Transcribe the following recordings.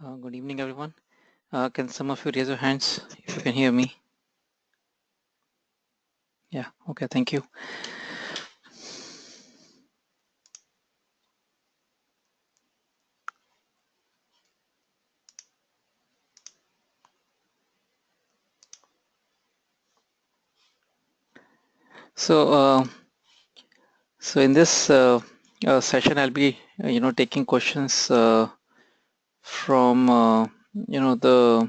Good evening, everyone. Can some of you raise your hands if you can hear me? Yeah, okay, thank you. So, so in this session, I'll be, taking questions from, the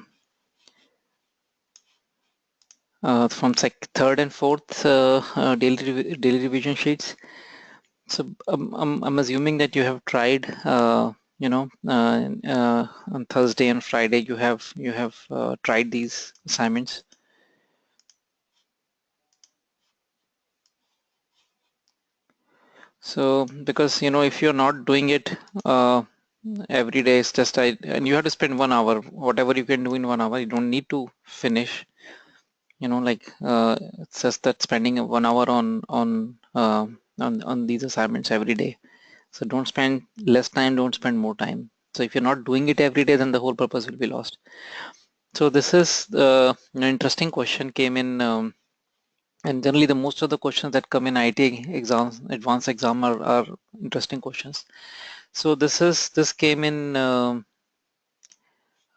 from third and fourth daily revision sheets. So, I'm assuming that you have tried, on Thursday and Friday, you have tried these assignments. So because if you're not doing it every day, it's just and you have to spend 1 hour, whatever you can do in 1 hour. You don't need to finish. It's just that spending 1 hour on these assignments every day. So don't spend less time. Don't spend more time. So if you're not doing it every day, then the whole purpose will be lost. So this is an interesting question came in. And generally, the most of the questions that come in IT exams, advanced exam, are interesting questions. So this came in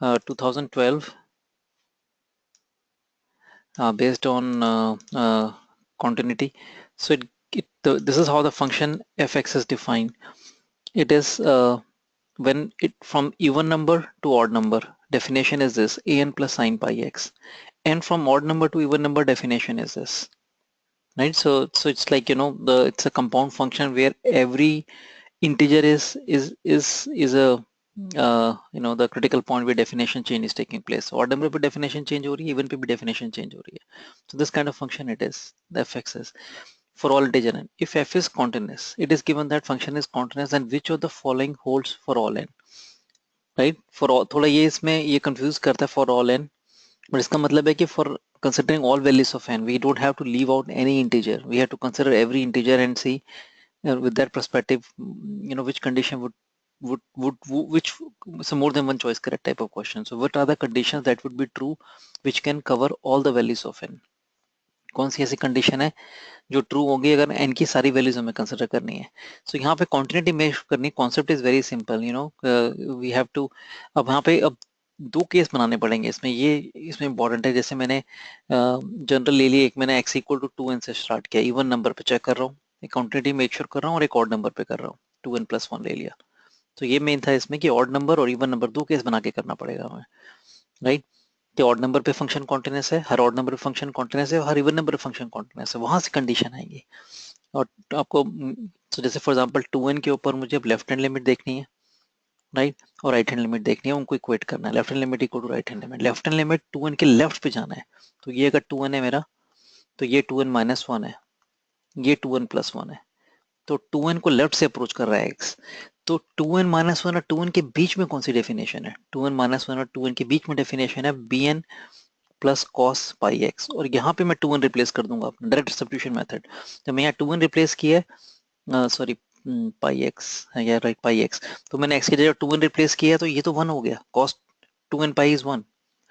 2012 based on continuity. So this is how the function fx is defined. It is when it from even number to odd number. Definition is this: an plus sine pi x, and from odd number to even number, definition is this. Right. So it's like it's a compound function where every integer is a the critical point where definition change is taking place. Odd number पे definition change हो रही है, even पे भी definition change हो रही है. So this kind of function it is, the fx is for all integer n. If f is continuous, it is given that function is continuous, and which of the following holds for all n, right? For all, थोड़ा ये इसमें ये confuse करता है for all n, but इसका मतलब है कि for considering all values of n, we don't have to leave out any integer. We have to consider every integer and see with that perspective, which condition which so more than one choice correct type of question. So what are the conditions that would be true which can cover all the values of n? कौन सी ऐसी condition है जो true होगी अगर n की सारी values हमें consider करनी है? सो यहाँ पे कॉन्टिन्यूटी मेजर करनी, concept is very simple. We have to, अब यहाँ पे अब दो केस बनाने पड़ेंगे इसमें. ये इसमें इंपॉर्टेंट है. जैसे मैंने जनरल ले ली, एक मैंने x इक्वल टू 2n से स्टार्ट किया, इवन नंबर पे चेक कर रहा हूँ, एक कॉन्टिन्यूटी मेक श्योर कर रहा हूँ, और एक ऑड नंबर पे कर रहा हूँ, 2n प्लस 1 ले लिया. तो ये मेन था इसमें कि ऑड नंबर और इवन नंबर दो केस बना के करना पड़ेगा हमें, राइट? कि ऑड नंबर पे फंक्शन कॉन्टिन्यूस है, हर ऑड नंबर पे फंक्शन कॉन्टिन्यूस है, हर इवन नंबर पे फंक्शन कॉन्टिन्यूस है, वहां से कंडीशन आएंगी. और आपको तो जैसे फॉर एग्जांपल 2n के ऊपर मुझे अब लेफ्ट हैंड लिमिट देखनी है, राइट, और राइट हैंड लिमिट देखनी है, उनको इक्वेट करना है. Left hand limit equal to right hand limit. Left hand limit 2n के लेफ्ट पे जाना है. तो ये अगर 2n है मेरा, तो ये 2n माइनस 1 है, ये 2n प्लस 1 है. तो 2n को लेफ्ट से अप्रोच कर रहा है x. तो 2n माइनस 1 और 2n के बीच में कौन सी डेफिनेशन है? 2n माइनस 1 और 2n के बीच में डेफिनेशन है bn plus cos pi x. और यहाँ पे मैं 2n रिप्लेस कर दूंगा अपना डायरेक्ट सब्स्टिट्यूशन मेथड. तो मैं यहाँ 2n रिप्लेस किया है, सॉरी पाई एक्स है या राइट, पाई एक्स. तो मैंने x की जगह 2n रिप्लेस किया, तो ये तो 1 हो गया, cos 2n pi is 1,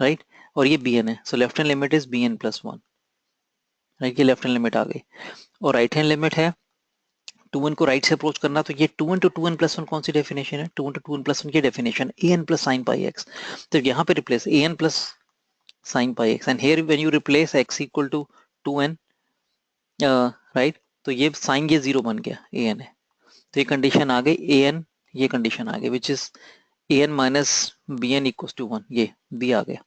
right. और ये bn है, so left hand limit is bn plus 1, right. ये लेफ्ट हैंड लिमिट आ गई. और राइट हैंड लिमिट है 2n को राइट से अप्रोच करना, तो ये 2n टू 2n प्लस 1 कौन सी डेफिनेशन है? 2n टू 2n प्लस 1 की definition an plus sine pi x. तो यहाँ पे replace an plus sin pi x, and here when you replace x equal to 2n, right, तो ये sign ये zero बन गया, an है. तो ये कंडीशन आ गई an, ये कंडीशन आ गई which is an minus bn equal to 1, ये b आ गया.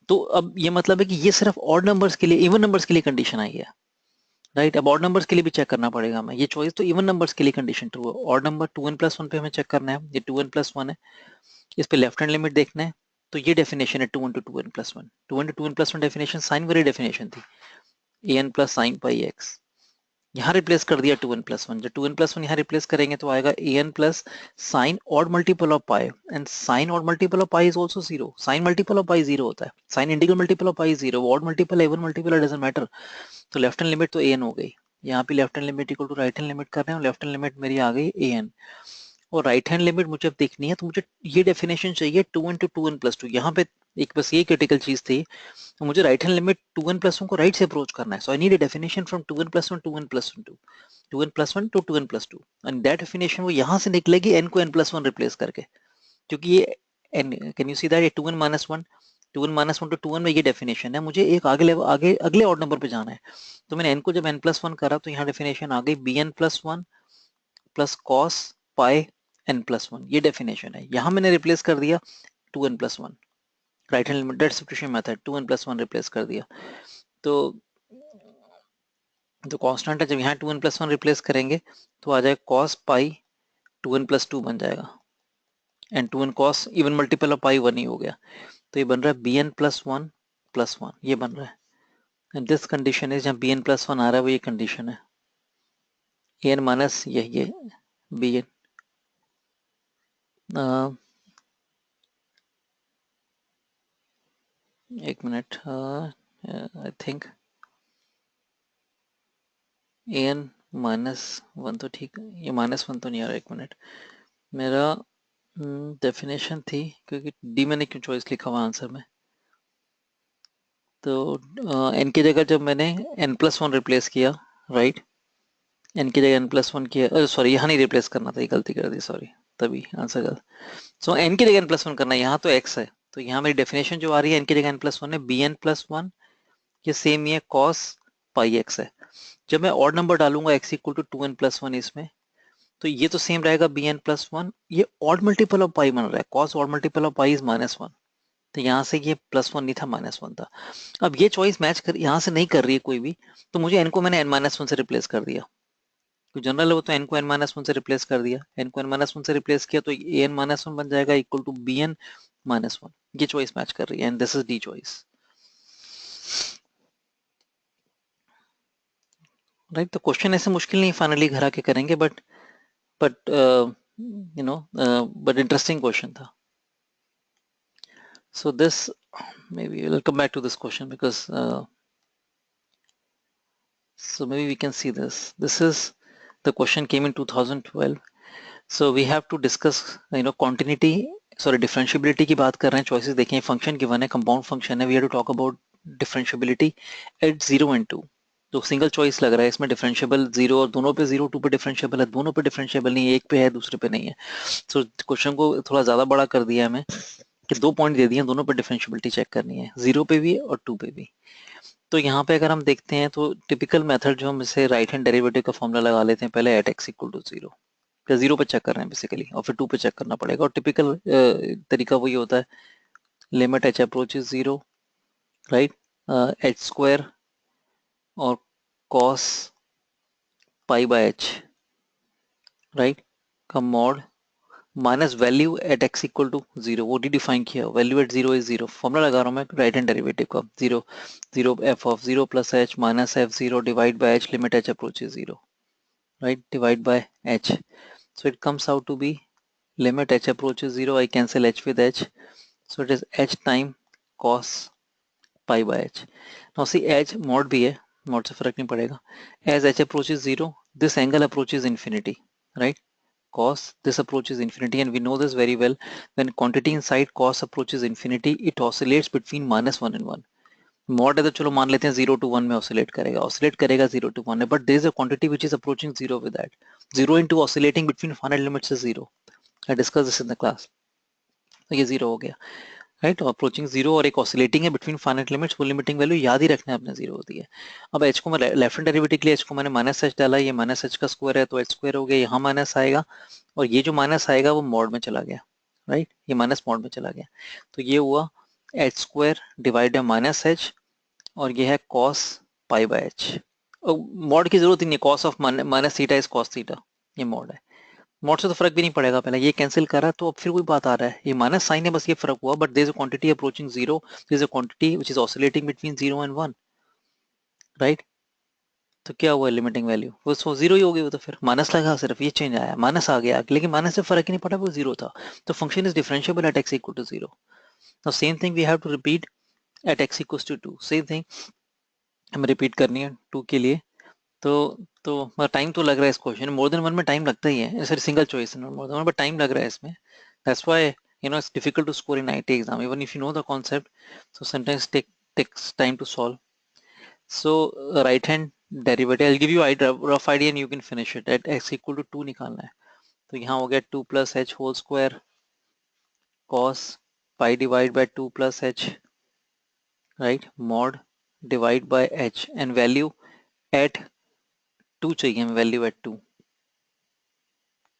तो अब ये मतलब है कि ये सिर्फ ऑड नंबर्स के लिए, इवन नंबर्स के लिए कंडीशन आई है, राइट. अब ऑड नंबर्स के लिए भी चेक करना पड़ेगा हमें. ये चॉइस तो इवन नंबर्स के लिए कंडीशन ट्रू है. ऑड नंबर 2n प्लस 1 पे हमें चेक करना है, ये 2n प्लस 1 है, इस पे लेफ्ट हैंड लिमिट देखना है. तो ये डेफिनेशन है 2n to 2n plus 1. 2n to 2n plus 1 definition sine very definition थी, an plus sine pi x. यहाँ रिप्लेस कर दिया 2n प्लस 1. जब 2n प्लस 1 यहाँ रिप्लेस करेंगे तो आएगा an plus sine odd multiple of pi, and sine odd multiple of pi is also zero. Sine multiple of pi zero होता है, sine integral multiple of pi zero, odd multiple है, even multiple doesn't matter. तो left hand limit तो an हो गई. यहाँ पे left hand limit equal to right hand limit कर रहे हैं, लेफ्ट हैंड लिमिट मेरी आ गई an. और राइट हैंड लिमिट मुझे अब देखनी है, तो मुझे ये डेफिनेशन चाहिए 2n to 2n plus 2। यहाँ पे एक बस ये क्रिटिकल चीज थी, तो मुझे right hand limit 2n plus 1 को राइट से अप्रोच करना है। So I need a definition from 2n plus 1 2n plus 1 to 2n plus 1 to 2n plus 2, and that definition वो यहाँ से निकलेगी n को n plus 1 रिप्लेस करके, क्योंकि ये n, can you see that, ये 2n minus 1, 2n minus 1 to 2n में ये डेफिनेशन है। मुझे एक आगे लेवल, आगे अगले ऑड नंबर पे जाना है, तो मैंने n को जब n plus 1 करा तो यहाँ डेफिनेशन आ गई bn plus 1 plus cos pi n plus 1, ये डेफिनेशन है। यहाँ मैंने रिप्लेस कर दिया 2n plus 1, right hand limited substitution method, 2n plus 1 replace कर दिया। तो कांस्टेंट है, जब यहाँ 2n plus 1 रिप्लेस करेंगे तो आ जाएगा cos pi 2n plus 2 बन जाएगा, and 2n cos even multiple of pi 1 ही हो गया, तो ये बन रहा है bn plus 1 plus 1, ये बन रहा है। एंड दिस कंडीशन है, जहाँ bn plus 1 आ रहा है वो ये कंडीशन है, an माइनस ये bn, एक minute, I think an minus 1 तो ठीक है, ये माइनस 1 तो नहीं आ रहा, एक मिनट, मेरा डेफिनेशन थी, क्योंकि डी मैंने क्यों चॉइस लिखा हुआ आंसर में, तो n की जगह जब मैंने n plus 1 रिप्लेस किया, राइट, n की जगह n plus 1 किया, सॉरी यहाँ नहीं रिप्लेस करना था, ये गलती कर दी, सॉरी, तभी आंसर गलत। सो n की जगह n plus 1 करना है, यहाँ तो x है, तो यहाँ मेरी डेफिनेशन जो आ रही है n की जगह n plus 1 है bn plus 1, ये सेम ही है cos पाई x है। जब मैं ऑड नंबर डालूंगा x equal to 2n plus 1 इसमें, तो ये तो सेम रहेगा bn plus 1, ये ऑड मल्टीपल ऑफ पाई बन रहा है, cos odd multiple of pi is -1, तो यहाँ से ये +1 नहीं था, -1 था। अब ये चॉइस मैच कर यहाँ से नहीं कर रही है कोई भी, तो मुझे n को मैंने n-1 से रिप्लेस कर दिया, तो जनरल है वो, तो n को n-1 से रिप्लेस कर दिया, n को n-1 से रिप्लेस किया तो an-1 बन जाएगा इक्वल टू bn-1, ये चॉइस मैच कर रही है, and this is D choice, right. तो क्वेश्चन ऐसे मुश्किल नहीं, फाइनली घर आके करेंगे, but you know but interesting question था। So this, maybe we'll come back to this question because so maybe we can see this. This is the question came in 2012. So we have to discuss, continuity, sorry, differentiability की बात कर रहे हैं, choices देखें, function given है, compound function है, we have to talk about differentiability at 0 and 2। तो single choice लग रहा है इसमें, डिफरेंशियबल 0 और दोनों पे 0 2 पे डिफरेंशियबल है, दोनों पे डिफरेंशियबल नहीं है, एक पे है दूसरे पे नहीं है। सो क्वेश्चन को थोड़ा ज्यादा बड़ा कर दिया हमें कि 2 पॉइंट दे दिए, दोनों पे डिफरेंशियबिलिटी चेक करनी है, 0 पे भी और 2 पे भी। तो यहाँ पे अगर हम देखते हैं तो टिपिकल मेथड जो हम इसे राइट हैंड डेरिवेटिव का फॉर्मूला लगा लेते हैं पहले, एट एक्स इक्वल टू 0, या 0 पे चेक कर रहे हैं बेसिकली, और फिर 2 पे चेक करना पड़ेगा, और टिपिकल तरीका वही होता है, limit h approaches 0, right, h square और cos pi by h, right, का mod minus value at x equal to 0, वो डिफाइन किया, वैल्यू एट 0 इज 0, फॉर्मूला लगा रहा हूँ मैं राइट हैंड डेरिवेटिव का, 0 0 F of 0 plus H minus F 0 divide by H limit h approaches 0, right, divide by h, so it comes out to be limit h approaches 0, I cancel h with h, so it is h time cos pi by h। now see h mod भी है, mod से फर्क नहीं पड़ेगा, as h approaches 0 this angle approaches infinity, right, cos this approaches infinity, and we know this very well, when quantity inside cos approaches infinity it oscillates between -1 and 1। Mod है तो चलो मान लेते हैं 0 to 1 में ऑसिलेट करेगा 0 to 1 में, but there is a quantity which is approaching 0 with that, 0 into oscillating between finite limits is 0, I discussed this in the class, तो ये 0 हो गया, राइट, तो अप्रोचिंग 0 और एक ऑसिलेटिंग है बिटवीन फाइनाइट लिमिट्स, वो लिमिटिंग वैल्यू याद ही रखना है अपने 0 होती है। अब h को मैं लेफ्ट हैंड डेरिवेटिव के लिए h को मैंने माइनस h डाला, ये माइनस h का स्क्वायर है तो h स्क्वायर हो गया, यहाँ माइनस आएगा और ये जो माइनस आएगा वो मॉड में चला गया, राइट, ये माइनस मॉड में चला गया, तो ये हुआ h square divide by minus h, और ये है cos pi by H, mod की जरूरत ही नहीं, cos of minus theta is cos theta, ये मॉड है, मॉड से तो फर्क भी नहीं पड़ेगा, पहले ये कैंसिल करा तो अब फिर कोई बात आ रहा है, ये माइनस साइन है, बस ये फर्क हुआ, but there is a quantity approaching 0, there is a quantity which is oscillating between 0 and 1, right, तो क्या हुआ लिमिटिंग वैल्यू, वो 0 ही हो गई, वो तो फिर माइनस लगा, सिर्फ ये चेंज आया, माइनस आ गया, लेकिन माइनस से फर्क ही नहीं पड़ा, वो 0 था, तो function is differentiable at x equal to 0। Now same thing we have to repeat at x equal to 2, same thing हमें रिपीट करनी है 2 के लिए, तो तो टाइम तो लग रहा है इस क्वेश्चन, मोर देन वन में टाइम लगता ही है, sorry single choice more than one, but time लग रहा है इसमें. That's why it's difficult to score in IT exam even if you know the concept, so sometimes takes time to solve. So right hand derivative, I'll give you rough idea and you can finish it. At x equal to 2 निकालना है, तो यहाँ हो गया 2 plus h whole square cos pi divided by 2 plus h, right, mod divide by h, and value at 2 चाहिए हमें, value eight 2,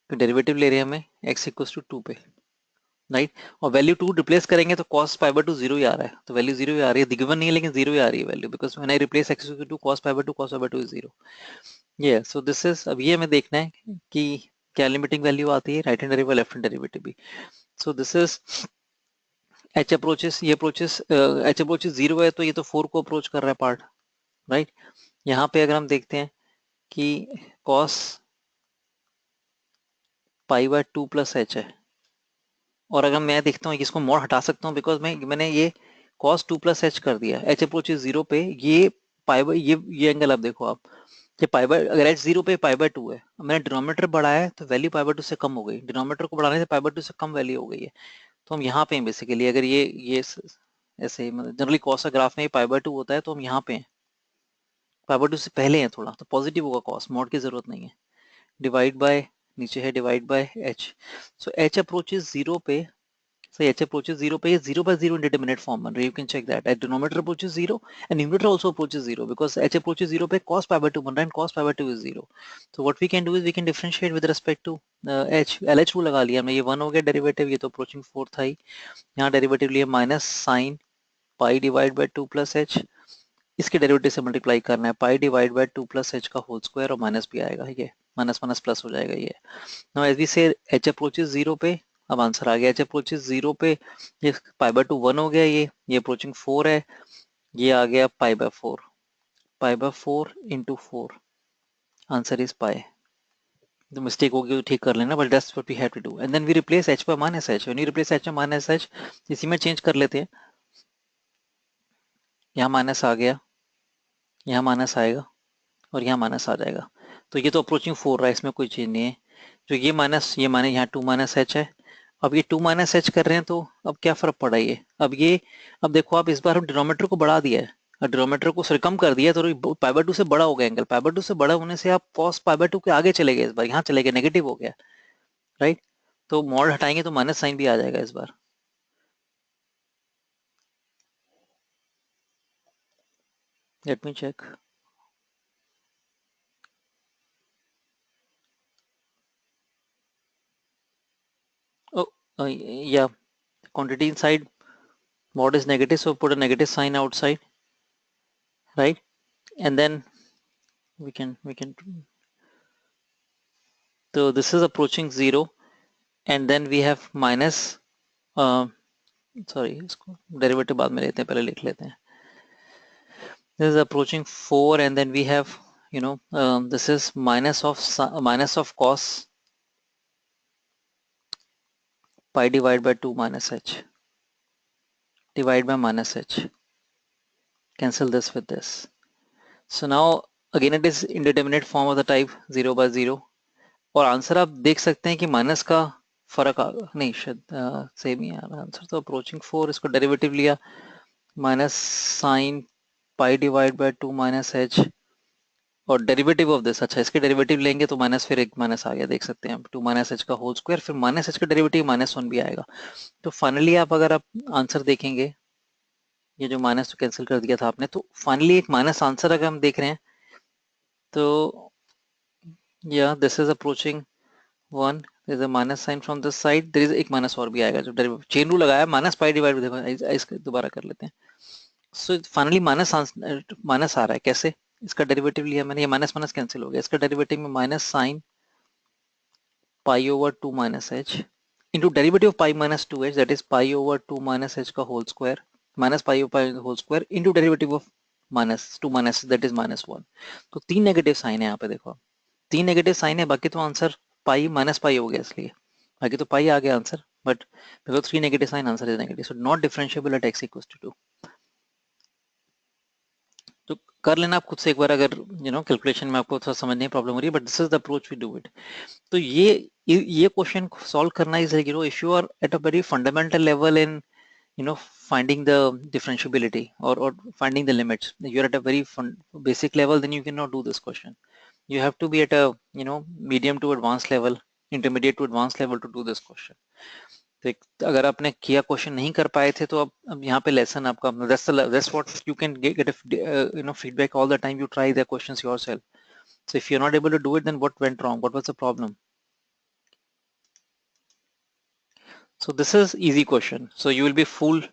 तो derivative ले रहे हैं हमें x इक्वल्स टू 2 पे, राइट. और वैल्यू 2 रिप्लेस करेंगे तो cos पाई बाय 2 जीरो ही आ रहा है, तो वैल्यू जीरो ही आ रही है, गिवन नहीं है लेकिन जीरो ही आ रही है value, because when I replace x equal to cos pi by 2, cos pi by 2 is zero. ये सो दिस इज, अब ये हमें देखना है कि क्या लिमिटिंग वैल्यू आती है, right hand derivative left hand derivative भी. So this is h approaches, ये अप्रोचेस h अप्रोचेस जीरो है, तो ये तो 4 को अप्रोच कर रहा है पार्ट, राइट. यहाँ पे अगर हम देखते हैं कि cos pi by 2 plus H है, और अगर मैं देखता हूँ इसको मोड हटा सकता हूँ, बिकॉज मैंने ये cos 2 प्लस एच कर दिया, एच अप्रोचेस जीरो पे, ये पाई बाय ये एंगल आप देखो आप, ये पाई बाय, अगर एच जीरो पे पाई बाय 2 है, मैंने डिनोमिनेटर बढ़ाया है तो वैल्यू पाई बाय 2 से कम हो गई, डिनोमिनेटर को बढ़ाने से पाई बाय 2 से कम वैल्यू हो गई है. तो हम यहाँ पे हैं बेसिकली, अगर ये ऐसे मतलब जनरली कॉस का ग्राफ में पाई बाय 2 होता है, तो हम यहाँ पे हैं, पाई बाय 2 से पहले हैं थोड़ा, तो पॉजिटिव होगा कॉस, मोड की जरूरत नहीं है. डिवाइड बाय, नीचे है divide by H, so H approaches zero पे, so h approaches 0 पे, 0 by 0 indeterminate form बन रही है, you can check that. At denominator approaches 0 and numerator also approaches 0, because h approaches 0 पे cos pi by 2 बन रहा है, and cos pi by 2 is 0. So what we can do is we can differentiate with respect to h, LH rule लगा लिया हमने, ये 1 हो गया डेरिवेटिव, ये तो approaching 4 था ही, यहाँ डेरिवेटिव लिया minus sine pi divide by 2 plus H, इसके डेरिवेटिव से मल्टीप्लाई करना है, pi divide by 2 plus H का होल स्क्वायर, और माइनस भी आएगा, ये माइनस माइनस प्लस हो जाएगा ये. नाउ एज वी से h अप्रोचेस 0 पे, अब आंसर आ गया, h अप्रोचेस 0 पे, ये पाई बाय 2 1 हो गया, ये अप्रोचिंग 4 है, ये आ गया pi by 4 into 4, answer is pi. तो मिस्टेक होगी तो ठीक कर लेना, but that's what we have to do, and then we replace h by minus h, when you replace h by minus h, इसी में चेंज कर लेते हैं, यहाँ माइनस आ गया, यहाँ माइनस आएगा, और यहाँ माइनस आ जाएगा, तो ये तो अप्रोचिंग 4 रहा है, इसमें कोई चेंज नहीं है. जो ये माइनस, ये माने यहाँ 2 माइनस एच है, अब ये 2 माइनस एच कर रहे हैं, तो अब क्या फर्क पड़ा ये, अब देखो आप, इस बार हम डिनोमिनेटर को बढ़ा दिया है, और डिनोमिनेटर को सॉरी कम कर दिया है, तो पाई बाय 2 से बड़ा हो गया एंगल, पाई बाय 2 से बड़ा होने से आप cos पाई बाय 2 के आगे चले गए, इस बार यहाँ चले गए, नेगेटिव हो गया, राइट. तो मॉड हटाएंगे तो माइनस साइन भी आ जाएगा इस बार. Let me check. या quantity inside mod is negative, so put a negative sign outside, right, and then we can so this is approaching 0, and then we have minus, sorry इसको derivative बाद में लेते हैं, पहले लिख लेते हैं. This is approaching 4, and then we have, this is minus of cos pi divided by 2 minus h, divide by minus h, cancel this with this. So now again it is indeterminate form of the type 0 by 0, और answer आप देख सकते हैं कि minus का फर्क आ नहीं, शायद सेम ही आ रहा है आंसर, तो अप्रोचिंग 4, इसको डेरिवेटिव लिया, minus sine pi divide by 2 minus H, और डेरिवेटिव ऑफ दिस, अच्छा इसके डेरिवेटिव लेंगे तो माइनस, फिर एक माइनस आ गया, देख सकते हैं आप, 2 माइनस एच का होल स्क्वायर, फिर माइनस एच का डेरिवेटिव माइनस 1 भी आएगा. तो फाइनली आप अगर आप आंसर देखेंगे, ये जो माइनस तो कैंसिल कर दिया था आपने, तो फाइनली एक माइनस आंसर अगर हम देख रहे हैं, तो या this is approaching 1, there is a minus sign from this side, there is एक माइनस और भी आएगा, जो चेन रूल लगाया, माइनस पाई डिवाइड, देखो इसको दोबारा कर लेते हैं. सो फाइनली माइनस आ रहा है, कैसे, इसका डेरिवेटिव लिया मैंने, ये माइनस माइनस कैंसिल हो गया, इसका डेरिवेटिव में minus sine pi over 2 minus h into derivative of pi minus 2 h, that is pi over 2 minus h का whole square, minus pi over pi whole square into derivative of minus 2 minus, that is minus 1. तो 3 negative sign है यहाँ पे, देखो 3 negative sign है, बाकी तो answer पाई minus पाई हो गया, इसलिए बाकी तो पाई आ गया answer, but because 3 negative sign, answer is negative, so not differentiable at x equals to 2. तो कर लेना आप खुद से एक बार, अगर कैलकुलेशन में आपको थोड़ा समझने में प्रॉब्लम हो रही है, but this is the approach we do it. तो ये क्वेश्चन सॉल्व करना is like if you are at a very fundamental level in finding the differentiability, or finding the limits, you're at a very basic level, then you cannot do this question. You have to be at a medium to advanced level, intermediate to advanced level to do this question. तो अगर आपने किया question नहीं कर पाए थे, तो अब यहाँ पे लेसन आपका, that's what you can get a feedback all the time. You try the questions yourself. So if you're not able to do it, then what went wrong? What was the problem? So this is easy question. So you will be fooled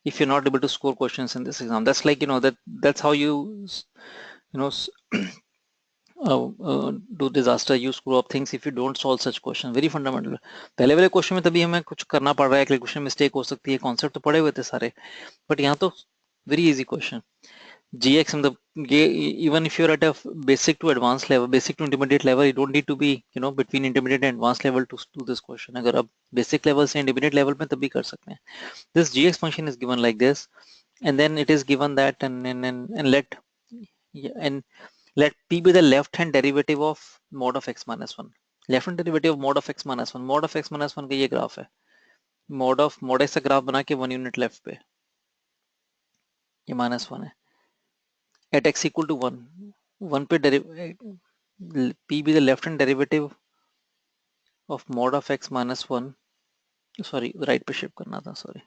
if you're not able to score questions in this exam. That's like that's how you know do disaster. You screw up things if you don't solve such questions. Very fundamental. पहले वाले question में तभी हमें कुछ करना पड़ रहा है, कैलकुलेशन मिस्टेक हो सकती है, कॉन्सेप्ट तो पढ़े हुए थे सारे, बट यहाँ तो वेरी इजी क्वेश्चन। GX मतलब ये, even if you're at a basic to advanced level, basic to intermediate level, you don't need to be between intermediate and advanced level to do this question. अगर आप basic level से intermediate level में तभी कर सकते हैं। This GX function is given like this, and then it is given that, and let, yeah, and let p be the left hand derivative of mod of x minus 1. Left hand derivative of mod of x minus 1, mod of x minus 1 का ये graph है, mod x का graph बना के 1 unit left पे, ये -1 है, at x equal to 1, 1 पे p be the left hand derivative of mod of x minus 1, sorry right पे शिफ्ट करना था, सॉरी,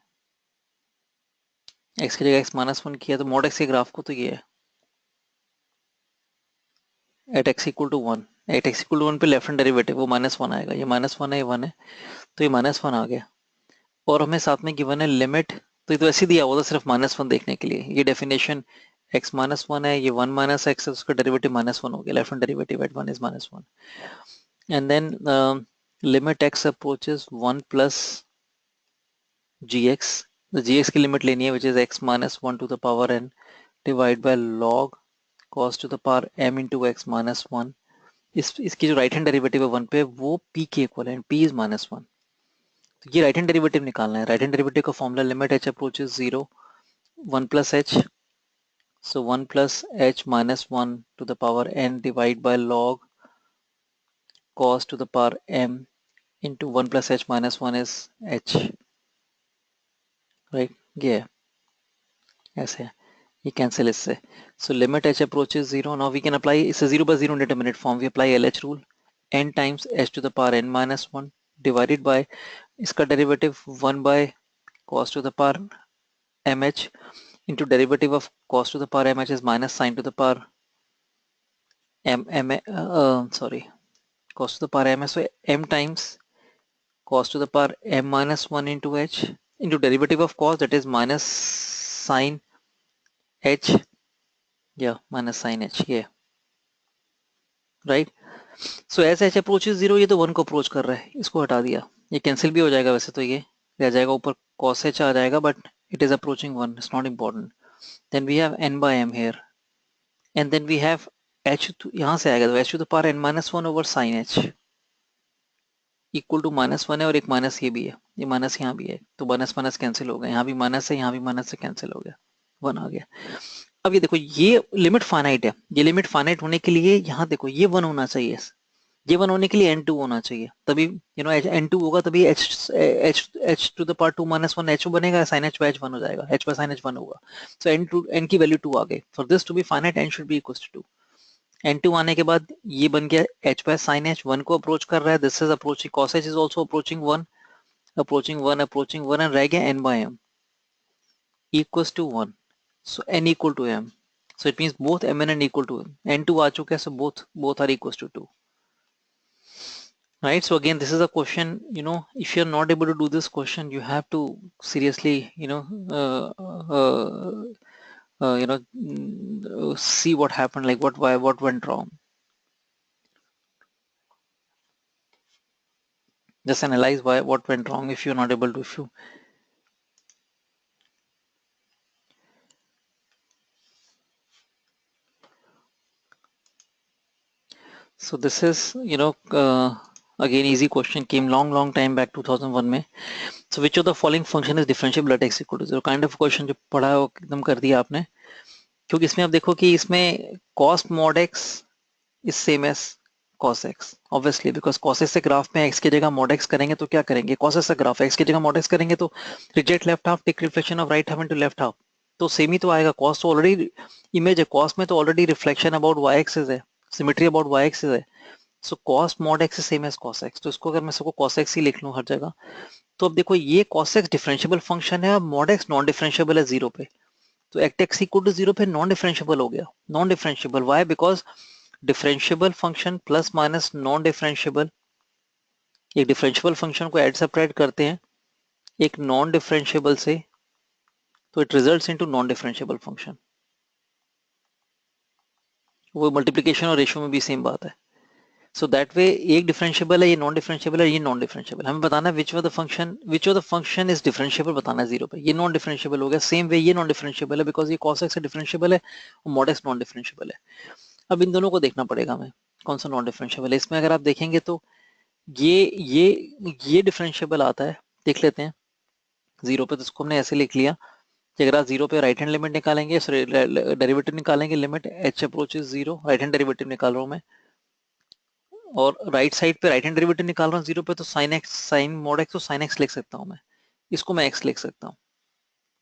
x की जगह x minus 1 किया, तो mod x के ग्राफ को तो ये है at x equal to 1, at x equal to 1 पे लेफ्ट हैंड डेरिवेटिव वो -1 आएगा, ये -1 है, ये 1 है, तो ये -1 आ गया, और हमें साथ में गिवन है लिमिट, तो ये तो ऐसे दिया हुआ था सिर्फ -1 देखने के लिए, ये डेफिनेशन x -1 है, ये 1 माइनस एक्स है, उसका डेरिवेटिव -1 हो गया, left hand derivative at 1 is -1, and then limit x approaches 1 plus gx, तो gx की लिमिट लेनी है which is x -1 to the power n divide by log cos to the power m into x -1, इसकी जो right hand derivative है 1 पे, वो p के इक्वल है, p इज -1, तो ये राइट हैंड डेरिवेटिव निकालना है। राइट हैंड डेरिवेटिव का formula limit h approaches 0, 1 plus h, so 1 plus h minus 1 to the power n divided by log cos to the power m into 1 plus h minus 1 is h, right? ये है, ऐसे है, ये cancel इससे, so limit h approaches 0, now we can apply, it's a 0 by 0 indeterminate form, we apply LH rule, n times h to the power n minus 1 divided by इसका derivative 1 by cos to the power mh into derivative of cos to the power mh is minus sin to the power sorry, cos to the power m, so m times cos to the power m minus 1 into h into derivative of cos, that is minus sin h, yeah, minus sin h, yeah, right? So as h approaches 0, ये तो 1 को approach कर रहा है, इसको हटा दिया, ये कैंसिल भी हो जाएगा, वैसे तो ये रह जाएगा, ऊपर cos h आ जाएगा, but it is approaching 1, it's not important. Then we have n by m here, and then we have h यहाँ से आएगा, तो h to the power n minus 1 over sin h equal to -1 है, और एक minus ये भी है, ये माइनस यहाँ भी है, तो माइनस माइनस कैंसिल हो गया, यहाँ भी माइनस है, यहाँ भी माइनस से कैंसिल हो गया, 1 आ गया। अब ये देखो, ये लिमिट फाइनाइट है, ये लिमिट फाइनाइट होने के लिए यहाँ देखो ये 1 होना चाहिए, ये 1 होने के लिए n2 होना चाहिए, तभी n2 होगा, तभी h to the power 2 - 1 h बनेगा, sin h by h 1 हो जाएगा, h by sin h 1 होगा, सो n की वैल्यू 2 आ गई, for this to be finite n should be equal to 2, n2 आने के बाद ये बन गया h by sin h, 1 को अप्रोच कर रहा है, this is approaching, cos h is also approaching 1, approaching 1, and रह गया n by m equals to 1, so n equal to m, so it means both m and n equal to n2 आ चुका है, so both are equals to 2, right? So again, this is a question, if you're not able to do this question, you have to seriously see what happened, like what went wrong. Just analyze what went wrong if you're not able to, so this is again easy question, came long time back 2001 में. So which of the following function is differentiable at x equal to 0? Kind of question जो पढ़ा है वो एकदम कर दिया आपने. क्योंकि इसमें आप देखो कि इसमें cos mod x is same as cos x obviously, because cos x से ग्राफ में x की जगह mod x करेंगे तो क्या करेंगे, cos x से ग्राफ x की जगह mod x करेंगे तो reject left half, take reflection of right half into left half, तो सेम ही तो आएगा। cos तो ऑलरेडी इमेज है, cos में तो already reflection about y axis है, सिमेट्री अबाउट y एक्सिस है। So cos mod x is same as cos x, तो इसको अगर मैं सबको cos x ही लिख लूं हर जगह, तो अब देखो ये cos x डिफरेंशियबल फंक्शन है और mod x नॉन डिफरेंशियबल है जीरो पे, तो at x equal to zero पे नॉन डिफरेंशियबल हो गया। Non differentiable why, because differentiable function plus minus non differentiable, एक डिफरेंशियबल फंक्शन को ऐड सब्ट्रैक्ट करते हैं एक नॉन डिफरेंशियबल से, तो it results into non differentiable function. वो मल्टीप्लिकेशन और रेशियो में भी सेम बात है। सो दैट वे एक डिफरेंशियबल है, ये नॉन डिफरेंशियबल है, ये नॉन डिफरेंशियबल, हमें बताना है which of the function is differentiable, बताना है जीरो पे। ये नॉन डिफरेंशियबल हो गया, सेम वे ये नॉन डिफरेंशियबल है बिकॉज ये cos x से डिफरेंशियबल है और mod x नॉन डिफरेंशियबल है। अब इन दोनों को देखना पड़ेगा हमें कौन सा नॉन डिफरेंशियबल है। इसमें अगर आप देखेंगे तो ये ये डिफरेंशियबल आता है, देख लेते हैं। जीरो पे तो इसको हमने ऐसे लिख लिया कि अगर आप जीरो पे राइट हैंड लिमिट निकालेंगे, सॉरी डेरिवेटिव निकालेंगे, limit h approaches zero, right hand derivative निकाल रहा हूँ मैं, और राइट साइड पे राइट हैंड डेरिवेटिव निकाल रहा हूँ जीरो पे, तो sine x sine mod x, तो साइन एक्स लिख सकता हूँ मैं, इसको मैं एक्स लिख सकता हूँ,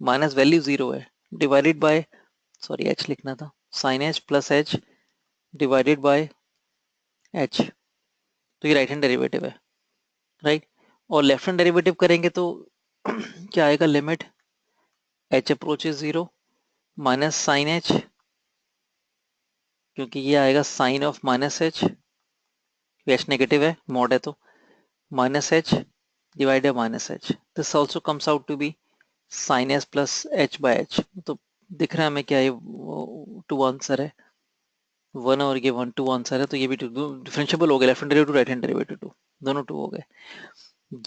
माइनस वैल्यू जीरो है, डिवाइडेड बाय, सॉरी एच लिखना था, sine h plus h divided by h, तो ये राइट हैंड डेरिवेटिव है, राइट। और लेफ्ट हैंड डेरिवेटिव करेंगे तो क्या आएगा, limit h approaches zero minus sine h, क्योंकि ये आएगा sine of minus h, h negative है मॉड है तो, minus h divide minus h, this also comes out to be sine h plus H bye h. तो दिख रहा है हमें क्या ये टू आंसर है, वन और ये वन टू आंसर है, तो ये भी डिफरेंशियबल हो गया, left hand derivative right hand derivative two, दोनों टू हो गए।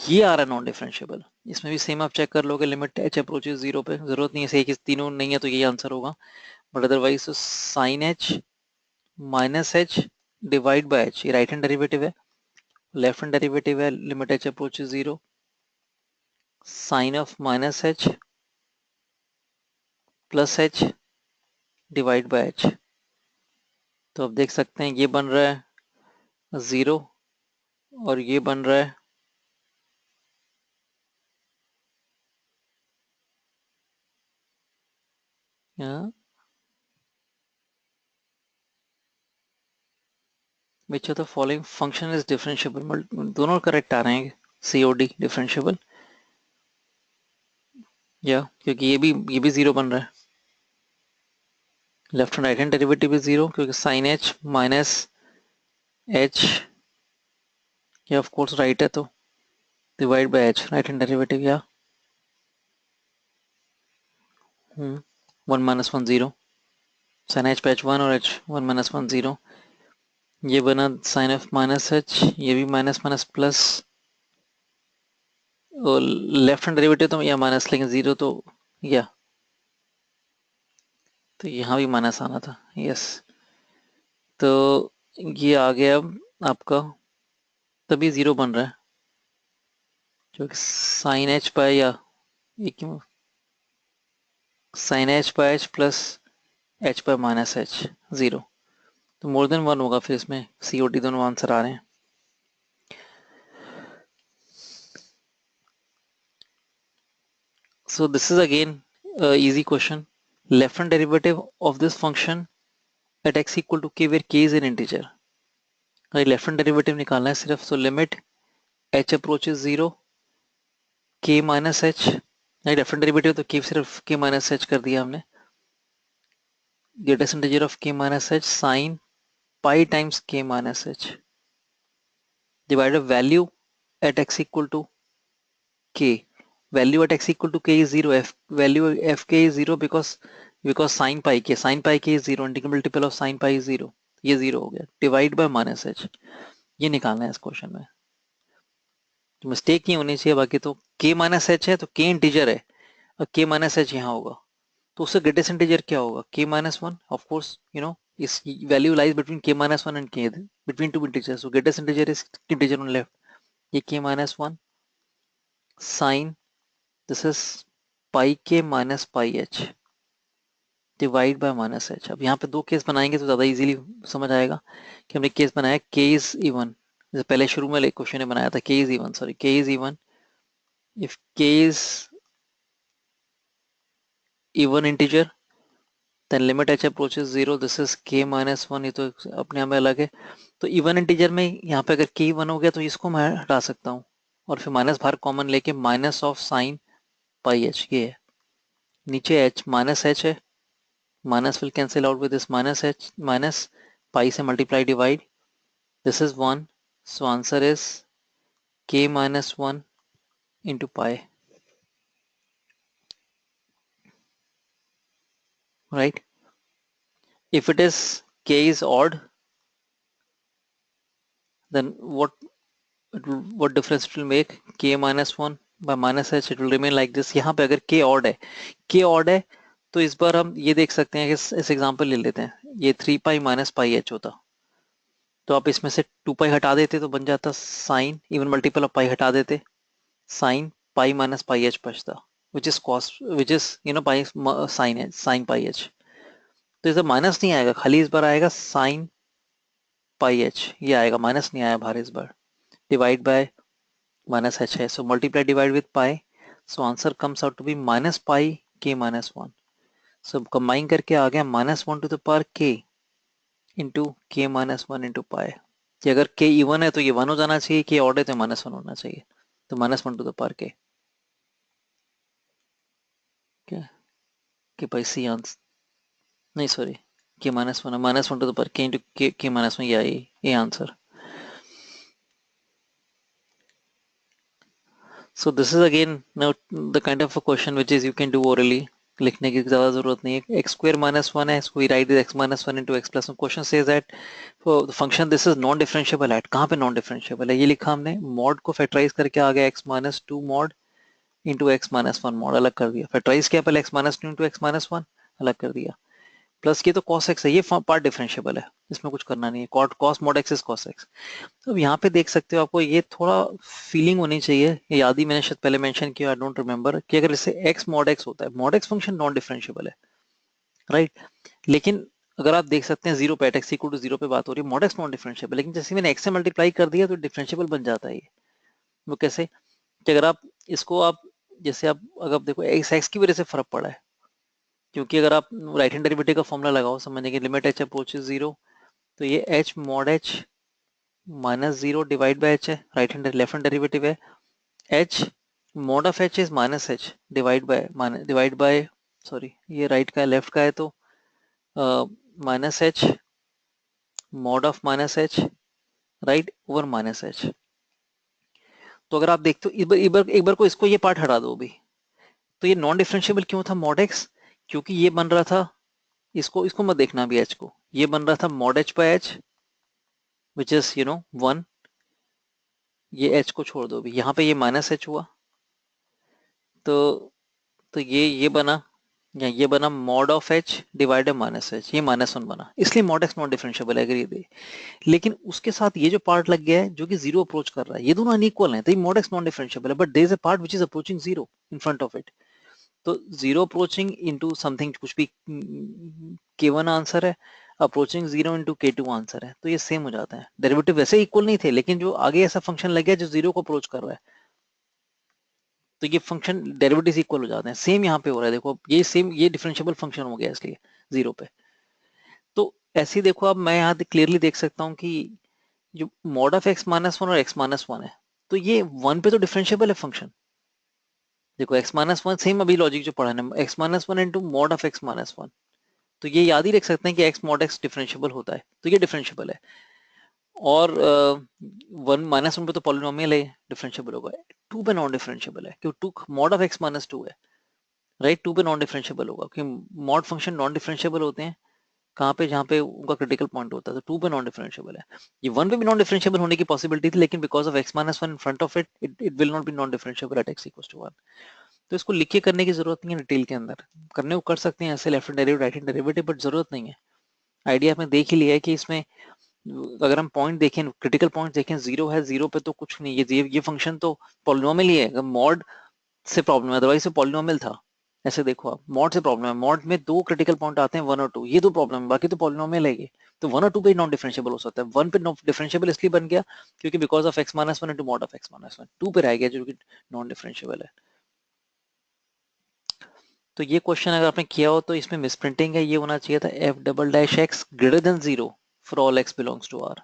ये आ रहा है नॉन डिफरेंशियबल, इसमें भी सेम आप चेक कर लोगे, लिमिट एच अप्रोचेस जीरो पे, जरूरत नहीं है से तीनों नहीं है तो यही आंसर होगा, बट अदरवाइज तो sine h minus h divide by h, ये राइट हैंड डेरिवेटिव है, लेफ्ट हैंड डेरिवेटिव है, limit h approaches zero, sine of minus h plus h divide by h, तो अब देख सकते हैं ये बन रहा है जीरो और ये बन रहा है which of the following function is differentiable, दोनों करेक्ट आ रहे हैं, सीओडी डिफरेंशियबल, या क्योंकि ये भी जीरो बन रहा है, left hand right hand derivative is zero क्योंकि साइन एच माइनस एच, ये ऑफ कोर्स राइट है तो divide by h, right hand derivative, या one minus one zero, sine h पे एच वन और h one minus one zero, ये बना sine of minus h, ये भी माइनस माइनस प्लस, और लेफ्ट हैंड डेरिवेटिव तो या माइनस लेंगे जीरो तो, या तो यहाँ भी माइनस आना था, यस। तो ये आ गया अब आपका, तभी जीरो बन रहा है क्योंकि साइन एच पाई, या एक sine h pi h plus h pi minus h zero, तो मोर देन वन होगा, फिर इसमें सी ओ डी दोनों आंसर आ रहे हैं। So this is again a easy question. Left hand derivative of this function at x equal to k where k is an integer. Left hand derivative निकालना है सिर्फ, so limit h approaches zero k minus h, left hand derivative तो k सिर्फ k minus h कर दिया हमने, greatest integer of k minus h sin pi times k minus h divided value at x equal to k. Value at x equal to k is zero. F value f k is zero because sin pi k is zero. Integral multiple of sin pi is zero. ये zero हो गया, divide by minus h, ये निकालना है इस question में, तो mistake नहीं होनी चाहिए। बाकी तो k माइनस एच है तो k इंटीजर है और k माइनस एच यहाँ होगा, तो उससे ग्रेटेस्ट इंटीजर क्या होगा, k minus one, of course you know this value lies between k minus one and k, between two integers, so greatest integer is integer on left, ये k minus one sine, this is pi k minus pi h, divide by minus h. अब यहाँ पे दो case बनाएंगे तो ज़्यादा easily समझ आएगा कि हमने केस बनाया के इज इवन, जैसे पहले शुरू में एक क्वेश्चन ने बनाया था k is even, sorry k is even, if k is even integer then limit h approaches zero, this is k minus one, ये तो अपने आप में अलग है। तो इवन इंटीजर में यहाँ पे अगर के वन हो गया तो इसको मैं हटा सकता हूँ और फिर माइनस बाहर कॉमन लेके minus of sine pi H, ये है। नीचे एच माइनस एच है, minus will cancel out with this minus h, minus pi से multiply divide, this is 1, so answer is k minus 1 into pi, right? If it is k is odd, then what difference it will make? K minus 1 by minus h, it will remain like this. यहाँ पे अगर k odd है, k odd है तो इस बार हम ये देख सकते हैं कि इस एग्जांपल ले लेते हैं, ये 3 पाई माइनस पाई एच होता, तो आप इसमें से 2 पाई हटा देते तो बन जाता sine, even multiple of pi हटा देते, sine pi minus pi h बचता, which is cos, which is pi sine h, sine pi h. तो इधर माइनस नहीं आएगा, खाली इस बार आएगा साइन पाई एच, ये आएगा, माइनस नहीं आया बाहर इस बार, डिवाइड बाय माइनस एच है, so multiply divide with pi, so answer comes out to be minus pi k minus one. So combine करके आ गया minus one to the power k into k minus one into pi, कि अगर के even है तो ये one हो जाना चाहिए, के ऑड है तो माइनस वन होना चाहिए, तो minus one to the power के बाई सी आंसर, नहीं सॉरी, के minus one to the power k into k minus one, ये answer. So this is again now the kind of a question which is you can do orally, लिखने की ज़्यादा ज़रूरत नहीं है। x square minus one है, so we write this x minus one into x plus one. Question says that for the function this is non differentiable at, कहाँ पे non differentiable है, ये लिखा हमने, mod को फैक्टराइज करके आ गया x minus two mod into x minus one mod, अलग कर दिया, फैक्टराइज किया पहले x minus two into x minus one, अलग कर दिया, प्लस ये तो cos x है, ये पार्ट डिफरेंशिएबल है, इसमें कुछ करना नहीं है, cos mod x is cos x। तो अब यहाँ पे देख सकते हो, आपको ये थोड़ा फीलिंग होनी चाहिए, ये याद ही मैंने शायद पहले मेंशन किया, आई डोंट रिमेम्बर, कि अगर इससे x mod x होता है, mod x function non differentiable है, राइट? लेकिन अगर आप देख सकते हैं जीरो पे, x इक्वल टू जीरो पे बात हो रही है, mod x नॉन डिफरेंशिएबल, लेकिन जैसे मैंने x से मल्टीप्लाई कर दिया तो डिफरेंशिएबल बन जाता है ये। वो कैसे कि अगर आप इसको आप जैसे आप अगर देखो x की वजह से फर्क पड़ा है, क्योंकि अगर आप राइट हैंड डेरिवेटिव का फॉर्मूला लगाओ, समझने की लिमिट h अप्रोचेस जीरो, तो ये h mod h minus zero divide by h है, right hand left hand derivative है, h mod of h is minus h divide bye sorry ये right का है, लेफ्ट का है, तो minus h mod of minus h right over minus h। तो अगर आप देखते हो एक बार को इसको ये पार्ट हटा दो भी, तो ये नॉन डिफरेंशिएबल क्यों था mod x, क्योंकि ये बन रहा था, इसको मत देखना अभी h को, ये बन रहा था mod h by h which is one, ये h को छोड़ दो भी, यहाँ पे ये माइनस h हुआ, तो ये बना, या ये बना mod of h divide minus h, ये माइनस वन बना, इसलिए mod x नॉट डिफरेंशिएबल है, अगर ये दे। लेकिन उसके साथ ये जो पार्ट लग गया है जो कि जीरो अप्रोच कर रहा है, ये दोनों अनइक्वल हैं, तो ये mod x नॉन डिफरेंशिएबल है, but there is a part which is approaching zero in front of it, तो जीरो अप्रोचिंग इनटू समथिंग, कुछ भी k1 आंसर है, approaching zero into k2 answer है, तो ये सेम हो जाता है, डेरिवेटिव वैसे इक्वल नहीं थे, लेकिन जो आगे ऐसा फंक्शन लग गया जो जीरो को अप्रोच कर रहा है, तो ये फंक्शन डेरिवेटिव इक्वल हो जाते हैं, सेम यहाँ पे हो रहा है, देखो ये सेम, ये डिफरेंशिएबल फंक्शन हो गया इसलिए जीरो पे। तो ऐसे ही देखो, अब मैं यहाँ क्लियरली देख सकता हूँ कि जो mod of x minus one और एक्स माइनस वन है, तो ये वन पे तो डिफरेंशिएबल है फंक्शन, देखो एक्स माइनस वन, सेम अभी लॉजिक जो पढ़ा है, x minus one into mod of x minus one, तो ये याद ही रख सकते हैं कि एक्स मॉड एक्स डिफरेंशिएबल होता है, तो ये डिफरेंशिएबल है, और वन माइनस वन पे तो पॉलिनोमियल है, डिफरेंशिएबल होगा, टू पे नॉन डिफरेंशिएबल है, क्योंकि two mod of x minus two है, राइट, टू पे नॉन डिफरेंशिएबल होगा, क्योंकि मॉड फंक्शन नॉन डिफरेंशिएबल होते हैं कहाँ पे, जहाँ पे उनका क्रिटिकल पॉइंट होता है, तो टू पे नॉन डिफरेंशिएबल है, ये वन पे भी नॉन डिफरेंशिएबल होने की पॉसिबिलिटी थी, लेकिन because of x minus one in front of it, it will not be non differentiable at x equals to one. तो इसको लिख के करने की जरूरत नहीं है, डिटेल के अंदर करने को कर सकते हैं ऐसे, left hand derivative right hand derivative, but जरूरत नहीं है, आइडिया आपने देख ही लिया है कि इसमें अगर हम पॉइंट देखें, क्रिटिकल पॉइंट देखें, जीरो है, जीरो पे तो कुछ नहीं, ये फंक्शन तो पॉलिनोमियल ही है, मॉड से प्रॉब्लम है, अदरवाइज से पॉलिनोमियल था, ऐसे देखो आप, मॉड से प्रॉब्लम है, मॉड में दो क्रिटिकल पॉइंट आते हैं 1 और 2, ये दो प्रॉब्लम है, बाकी तो पॉलिनोमियल है ये। तो 1 और 2 पे नॉन डिफरेंशिएबल हो सकता है, 1 पे डिफरेंशिएबल इसलिए बन गया क्योंकि because of x minus one into mod of x minus one, 2 पे रह गया जो कि नॉन डिफरेंशिएबल है। तो ये क्वेश्चन अगर आपने किया हो तो इसमें मिसप्रिंटिंग है, ये होना चाहिए था f double dash x greater than zero for all x belongs to r,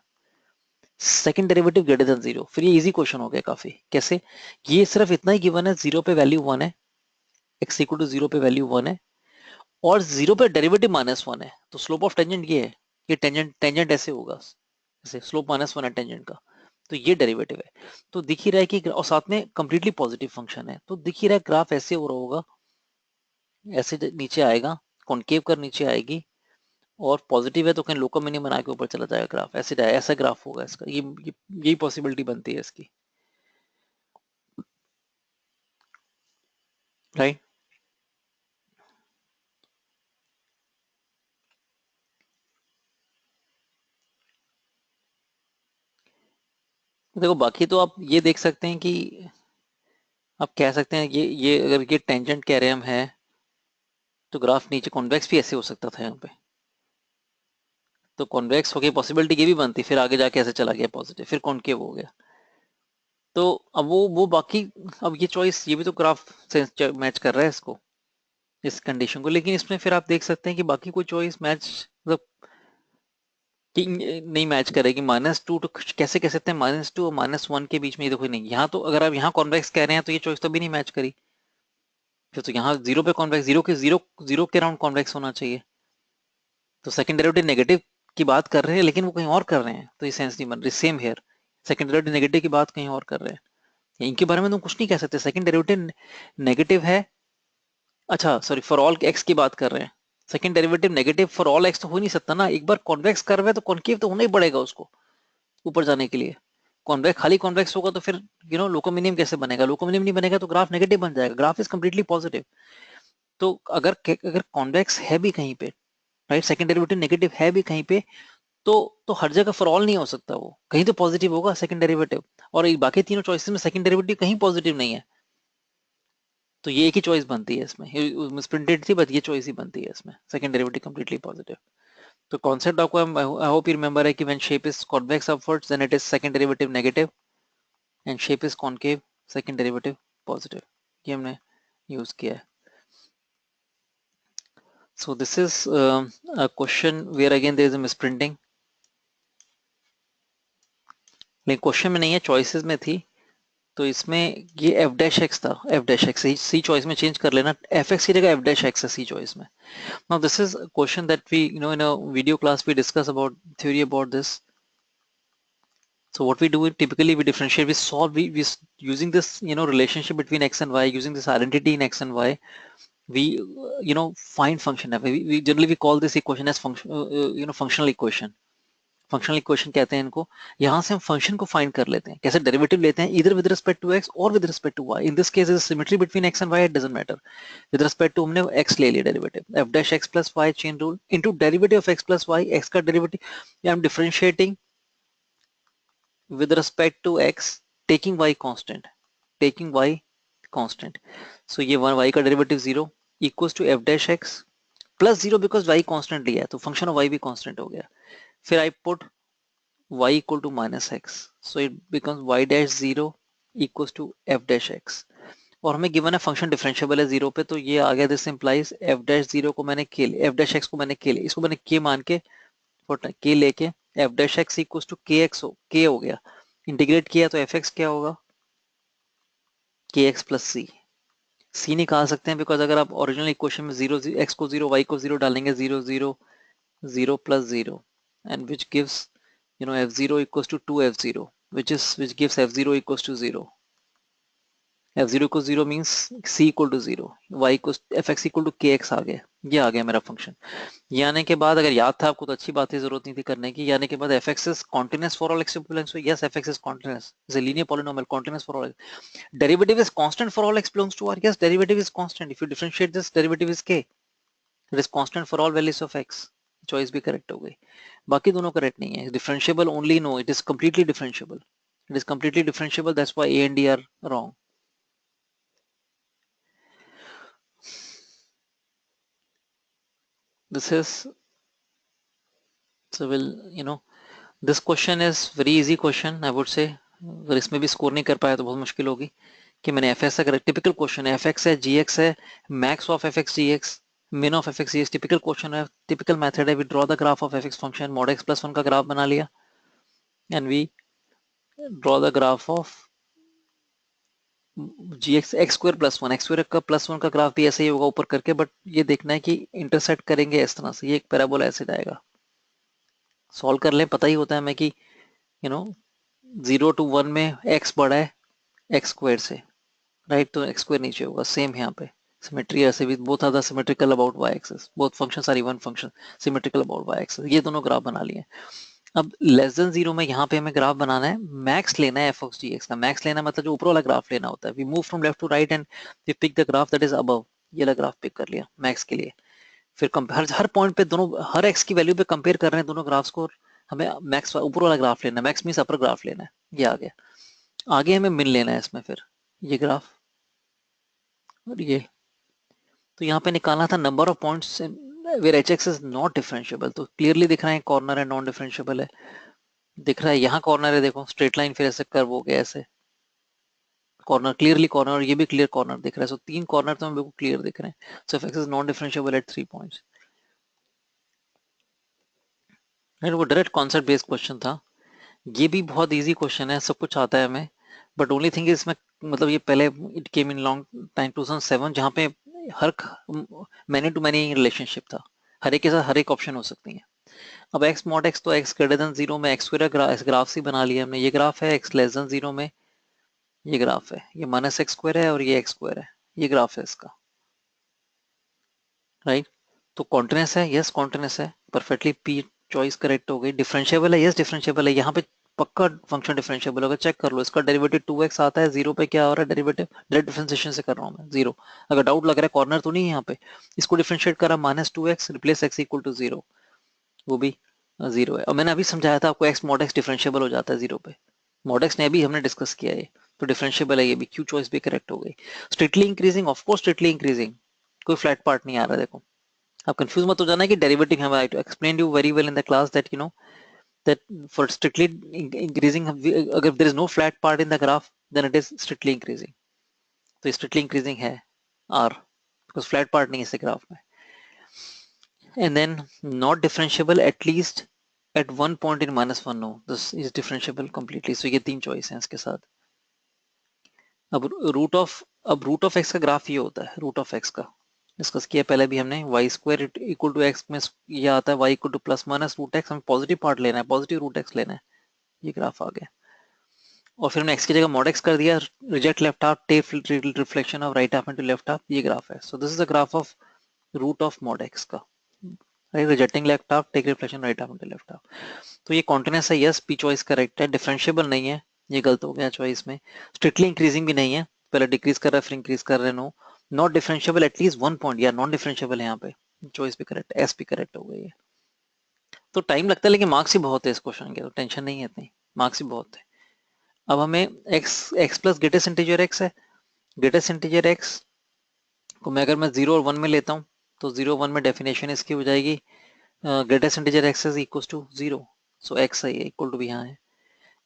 second derivative greater than zero. फिर ये इजी क्वेश्चन हो गया काफी। कैसे? ये सिर्फ इतना ही गिवन है, जीरो पे वैल्यू 1 है, x इक्वल टू जीरो पे वैल्यू 1 है, और जीरो पे डेरिवेटिव माइनस 1 है, तो स्लोप ऑफ टेंजेंट ये है, ये टेंजेंट टेंजेंट ऐसे होगा, ऐसे स्लोप माइनस 1 है टेंजेंट का, तो ये डेरिवेटिव है। तो दिख ही रहा है कि, और साथ में कंप्लीटली पॉजिटिव फंक्शन है, तो दिख ही रहा है ग्राफ ऐसे हो रहा होगा, ऐसे नीचे आएगा, कॉनकेव कर नीचे आएगी, और पॉजिटिव है तो कहीं लोकल मिनिमम बना के ऊपर चला जाएगा ग्राफ, ऐसे ऐसा ग्राफ होगा इसका, ये यही पॉसिबिलिटी बनती है इसकी, राइट। देखो बाकी तो आप ये देख सकते हैं कि आप कह सकते हैं ये अगर ये टेंजेंट कह रहे हैं हम है, तो ग्राफ नीचे कॉन्वेक्स भी ऐसे हो सकता था यहाँ पे, तो कॉन्वेक्स होके पॉसिबिलिटी ये भी बनती, फिर आगे जाके ऐसे चला गया पॉजिटिव, फिर कॉनकेव हो गया। तो अब वो बाकी, अब ये चॉइस, ये भी तो ग्राफ से मैच कर रहा है इसको, इस कंडीशन को, लेकिन इसमें फिर आप देख सकते हैं कि बाकी कोई चॉइस मैच मतलब कि नहीं मैच करेगी। -2 तो कैसे कह सकते हैं, -2 और -1 के बीच में, ये तो कोई नहीं, यहाँ तो अगर आप यहाँ कॉन्वेक्स कह रहे हैं तो ये चॉइस तो भी नहीं मैच करी, फिर तो यहाँ जीरो पे कॉन्वेक्स, जीरो के राउंड कॉन्वेक्स होना चाहिए। तो सेकंड डेरिवेटिव नेगेटिव की बात कर रहे हैं, लेकिन वो कहीं और कर रहे हैं, तो ये सेंस नहीं बन रही। Same here, second derivative negative की बात कहीं और कर रहे हैं, इनके बारे में तुम कुछ नहीं कह सकते, सेकंड डेरिवेटिव नेगेटिव है। अच्छा सॉरी, फॉर ऑल एक्स की बात कर रहे हैं, second derivative negative for all x तो हो नहीं सकता ना, एक बार कॉन्वेक्स कर रहे हैं तो कॉन्केव तो होना ही पड़ेगा उसको ऊपर जाने के लिए। कॉन्वेक्स खाली कॉन्वेक्स होगा तो फिर लोको मिनिमम कैसे बनेगा, लोको मिनिमम नहीं बनेगा तो ग्राफ नेगेटिव बन जाएगा, ग्राफ इज कम्प्लीटली पॉजिटिव। तो अगर अगर कॉन्वेक्स है भी कहीं पे, राइट, सेकंड डेरिवेटिव नेगेटिव है भी कहीं पे, तो हर जगह फॉर ऑल नहीं हो सकता, वो कहीं तो पॉजिटिव होगा सेकंड डेरिवेटिव, और बाकी तीनों चॉइसेस में सेकंड डेरिवेटिव कहीं पॉजिटिव नहीं है, तो ये एक ही चॉइस बनती है इसमें, प्रिंटेड थी बट ये चॉइस ही बनती है इसमें, सेकंड डेरिवेटिव कंप्लीटली पॉजिटिव। तो कॉन्सेप्ट आपको आई होप यू रिमेंबर है कि when shape is convex upwards then it is second derivative negative, and shape is concave second derivative positive, ये हमने यूज किया है। So this is a question where again there is a misprinting, लेकिन question में नहीं है, choices में थी। तो इसमें ये एफ डैश एक्स था, एफ डैश एक्स सी चॉइस में चेंज कर लेना, एफ एक्स की जगह एफ डैश एक्स है सी चॉइस में। Now this is question that we in a video class we discuss about theory about this. So what we do is typically we differentiate, we solve, we using this relationship between x and y, using this identity in x and y, we find function f. We generally we call this equation as function functional equation, functional equation कहते हैं इनको। यहाँ से हम function को find कर लेते हैं, कैसे डेरिवेटिव लेते हैं, इधर विद रिस्पेक्ट टू एक्स और with respect to y, in this case is symmetry between x and y, it doesn't matter, with respect to हमने एक्स ले लिया derivative, f dash x plus y chain rule into derivative of x plus y, x का derivative, या हम differentiating with respect to x taking y constant, taking y constant, so ये one y का derivative 0 equals to f dash x plus 0 because y constant लिया है तो function of y भी constant हो गया। फिर I put y equal to minus x, so it becomes y dash 0 equals to f dash x, और हमें given है फंक्शन डिफरेंशिएबल है 0 पे, तो ये आ गया, दिस इंप्लाइज f dash 0 को मैंने k, f dash x को मैंने k, इसको मैंने k मान के k लेके f dash x equals to k हो गया, इंटीग्रेट किया तो एफ एक्स क्या होगा, के एक्स प्लस सी, सी निकाल सकते हैं बिकॉज अगर आप ओरिजिनल इक्वेशन में जीरो एक्स को जीरो वाई को जीरो डालेंगे, zero zero zero plus zero, and which gives f zero equals to two f zero, which gives f zero equals to zero, f zero को zero means c equal to zero, y को f x equal to k x आ गया, ये आ गया मेरा function. ये आने के बाद अगर याद था आपको तो अच्छी बात है, जरूरत नहीं थी करने की, ये आने के बाद f x is continuous for all x belongs to, yes f x is continuous, is a linear polynomial continuous for all, derivative is constant for all x belongs to r, yes derivative is constant, if you differentiate this derivative is k, it is constant for all values of x, choice भी correct हो गई, बाकी दोनों correct नहीं है, differentiable only, no it is completely differentiable, it is completely differentiable, that's why a and d are wrong. this is, so will this question is very easy question I would say. अगर इसमें भी score नहीं कर पाया तो बहुत मुश्किल होगी कि मैंने एफ एक्स अगर टिपिकल क्वेश्चन है, एफ एक्स है, जी एक्स है, max of f x g x, min of fx is typical question है, टिपिकल मेथड है, we draw the graph of fx function, mod x plus 1 का graph बना लिया and we draw the graph of g x x square plus one, x square का plus one का graph भी ऐसे ही होगा ऊपर करके, बट ये देखना है कि इंटरसेक्ट करेंगे इस तरह से, ये एक पैराबोला ऐसे जाएगा। सॉल्व कर लें, पता ही होता है हमें कि यू नो 0 to 1 में एक्स बड़ा है एक्स स्क्वायर से, राइट, तो एक्स स्क्वायर नीचे होगा। सेम यहाँ पे सिमेट्री ऐसे भी, both are the symmetrical about y axis, both functions are even function symmetrical about y axis, ये दोनों ग्राफ बना लिए। अब लेस देन जीरो में यहाँ पे हमें ग्राफ बनाना है, मैक्स लेना है एफ ऑफ जी एक्स का, मैक्स लेना मतलब जो ऊपर वाला ग्राफ लेना होता है। We move from left to right and we pick the graph that is above, ये वाला ग्राफ पिक कर लिया मैक्स के लिए। फिर हर पॉइंट पे दोनों, हर एक्स की वैल्यू पे कंपेयर कर रहे हैं दोनों ग्राफ्स को, और हमें मैक्स ऊपर वाला ग्राफ लेना है, मैक्स मींस अपर ग्राफ लेना है, ये आ गया। आगे हमें मिन लेना है इसमें, फिर ये ग्राफ और ये, तो यहाँ पे निकालना था number of points where h x is not differentiable, तो क्लियरली दिख रहा है कॉर्नर है, नॉन डिफरेंशिएबल है, दिख रहा है यहाँ कॉर्नर है, देखो स्ट्रेट लाइन फिर ऐसे कर्व हो गया ऐसे, कॉर्नर क्लियरली कॉर्नर, और ये भी क्लियर कॉर्नर दिख रहा है, सो तीन कॉर्नर तो हमें बिल्कुल क्लियर दिख रहे हैं। So f x is non differentiable at 3 points. Right, वो डायरेक्ट कॉन्सेप्ट बेस्ड क्वेश्चन था, ये भी बहुत इजी क्वेश्चन है, सब कुछ आता है हमें, बट ओनली थिंग इसमें मतलब ये पहले it came in long time 2007, जहाँ पे हर मैनी टू मैनी रिलेशनशिप था, हर एक के साथ हर एक ऑप्शन हो सकती है। अब एक्स मॉड एक्स तो एक्स ग्रेटर देन जीरो में एक्स स्क्वायर ग्राफ से बना लिया हमने, ये ग्राफ है, एक्स लेस देन जीरो में ये ग्राफ है, ये माइनस एक्स स्क्वायर है और ये एक्स स्क्वायर है, ये ग्राफ है इसका, राइट। तो कॉन्टिन्यूस है, यस कॉन्टिन्यूस है, परफेक्टली पी चॉइस करेक्ट हो गई। डिफरेंशिएबल है, यस डिफरेंशिएबल है, यहाँ पे पक्का फंक्शन डिफरेंशिएबल होगा, चेक कर लो, इसका डेरिवेटिव 2x आता है, जीरो पे क्या हो रहा है डेरिवेटिव, डायरेक्ट डिफरेंशिएशन से कर रहा हूँ मैं, जीरो। अगर डाउट लग रहा है कॉर्नर तो नहीं है यहाँ पे, इसको डिफरेंशिएट करा -2x replace x equal to zero, वो भी जीरो है। और मैंने अभी समझाया था आपको एक्स मॉड एक्स डिफरेंशिएबल हो जाता है जीरो पे, मॉड एक्स ने अभी हमने डिस्कस किया है, तो डिफरेंशिएबल है ये भी, क्यू चॉइस भी करेक्ट हो गई। Strictly increasing, of course strictly increasing, कोई फ्लैट पार्ट नहीं आ रहा, देखो आप कंफ्यूज मत हो जाना कि डेरिवेटिव है, I to explain you very well in the class that that for strictly increasing, अगर there is no flat part in the graph then it is strictly increasing, तो strictly increasing है R, because flat part नहीं है इस graph में। and then not differentiable at least at one point in -1, no this is differentiable completely, so ये तीन choice हैं इसके साथ। अब रूट ऑफ एक्स का ग्राफ ये होता है, रूट ऑफ एक्स का डिस्कस किया पहले भी हमने, y square equal to x में ये आता है, y equal to plus minus root x, हमें पॉजिटिव पार्ट लेना है, पॉजिटिव रूट एक्स लेना है, ये ग्राफ आ गया। और फिर हमने एक्स की जगह मॉड एक्स कर दिया, reject left half, take reflection of right half into left half, ये ग्राफ है। So this is the graph of root of mod x का, right, rejecting left half, take reflection right half into left half. तो ये continuous है, yes p choice correct है, differentiable नहीं है, ये गलत हो गया चॉइस में, स्ट्रिक्टली इंक्रीजिंग भी नहीं है, पहले डिक्रीज कर रहा है फिर इंक्रीज कर रहे हैं, no, not differentiable at least one point, या नॉन डिफरेंशिएबल है यहाँ पे, चॉइस भी करेक्ट, एस भी करेक्ट हो गई है। तो टाइम लगता है लेकिन मार्क्स ही बहुत है इस क्वेश्चन के, तो टेंशन नहीं है इतनी, मार्क्स ही बहुत है। अब हमें x x plus greatest integer x है, ग्रेटेस्ट इंटीजर एक्स को मैं अगर मैं 0 और 1 में लेता हूँ, तो 0 1 में डेफिनेशन इसकी हो जाएगी greatest integer x is equal to zero, so x सही है, इक्वल टू भी यहाँ है।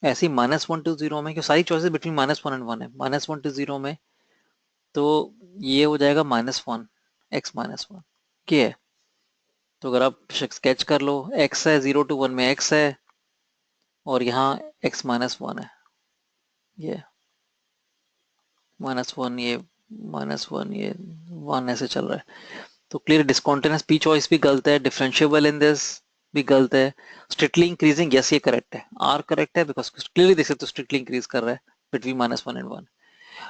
ऐसे ही -1 to 0 में, क्यों सारी चॉइसेस बिटवीन -1 and 1 है, -1 to 0 में तो ये हो जाएगा -1 x -1, क्या है। तो अगर आप स्केच कर लो, x है 0 to 1 में x है, और यहाँ x -1 है, ये -1 ये -1 ये 1 ऐसे चल रहा है, तो क्लियर डिसकॉन्टिन्यूस, पी चॉइस भी गलत है, डिफरेंशिएबल इन दिस भी गलत है, स्ट्रिक्टली इंक्रीजिंग यस ये करेक्ट है, आर करेक्ट है बिकॉज क्लियरली देख सकते हो स्ट्रिक्टली इंक्रीज कर रहा है between -1 and 1।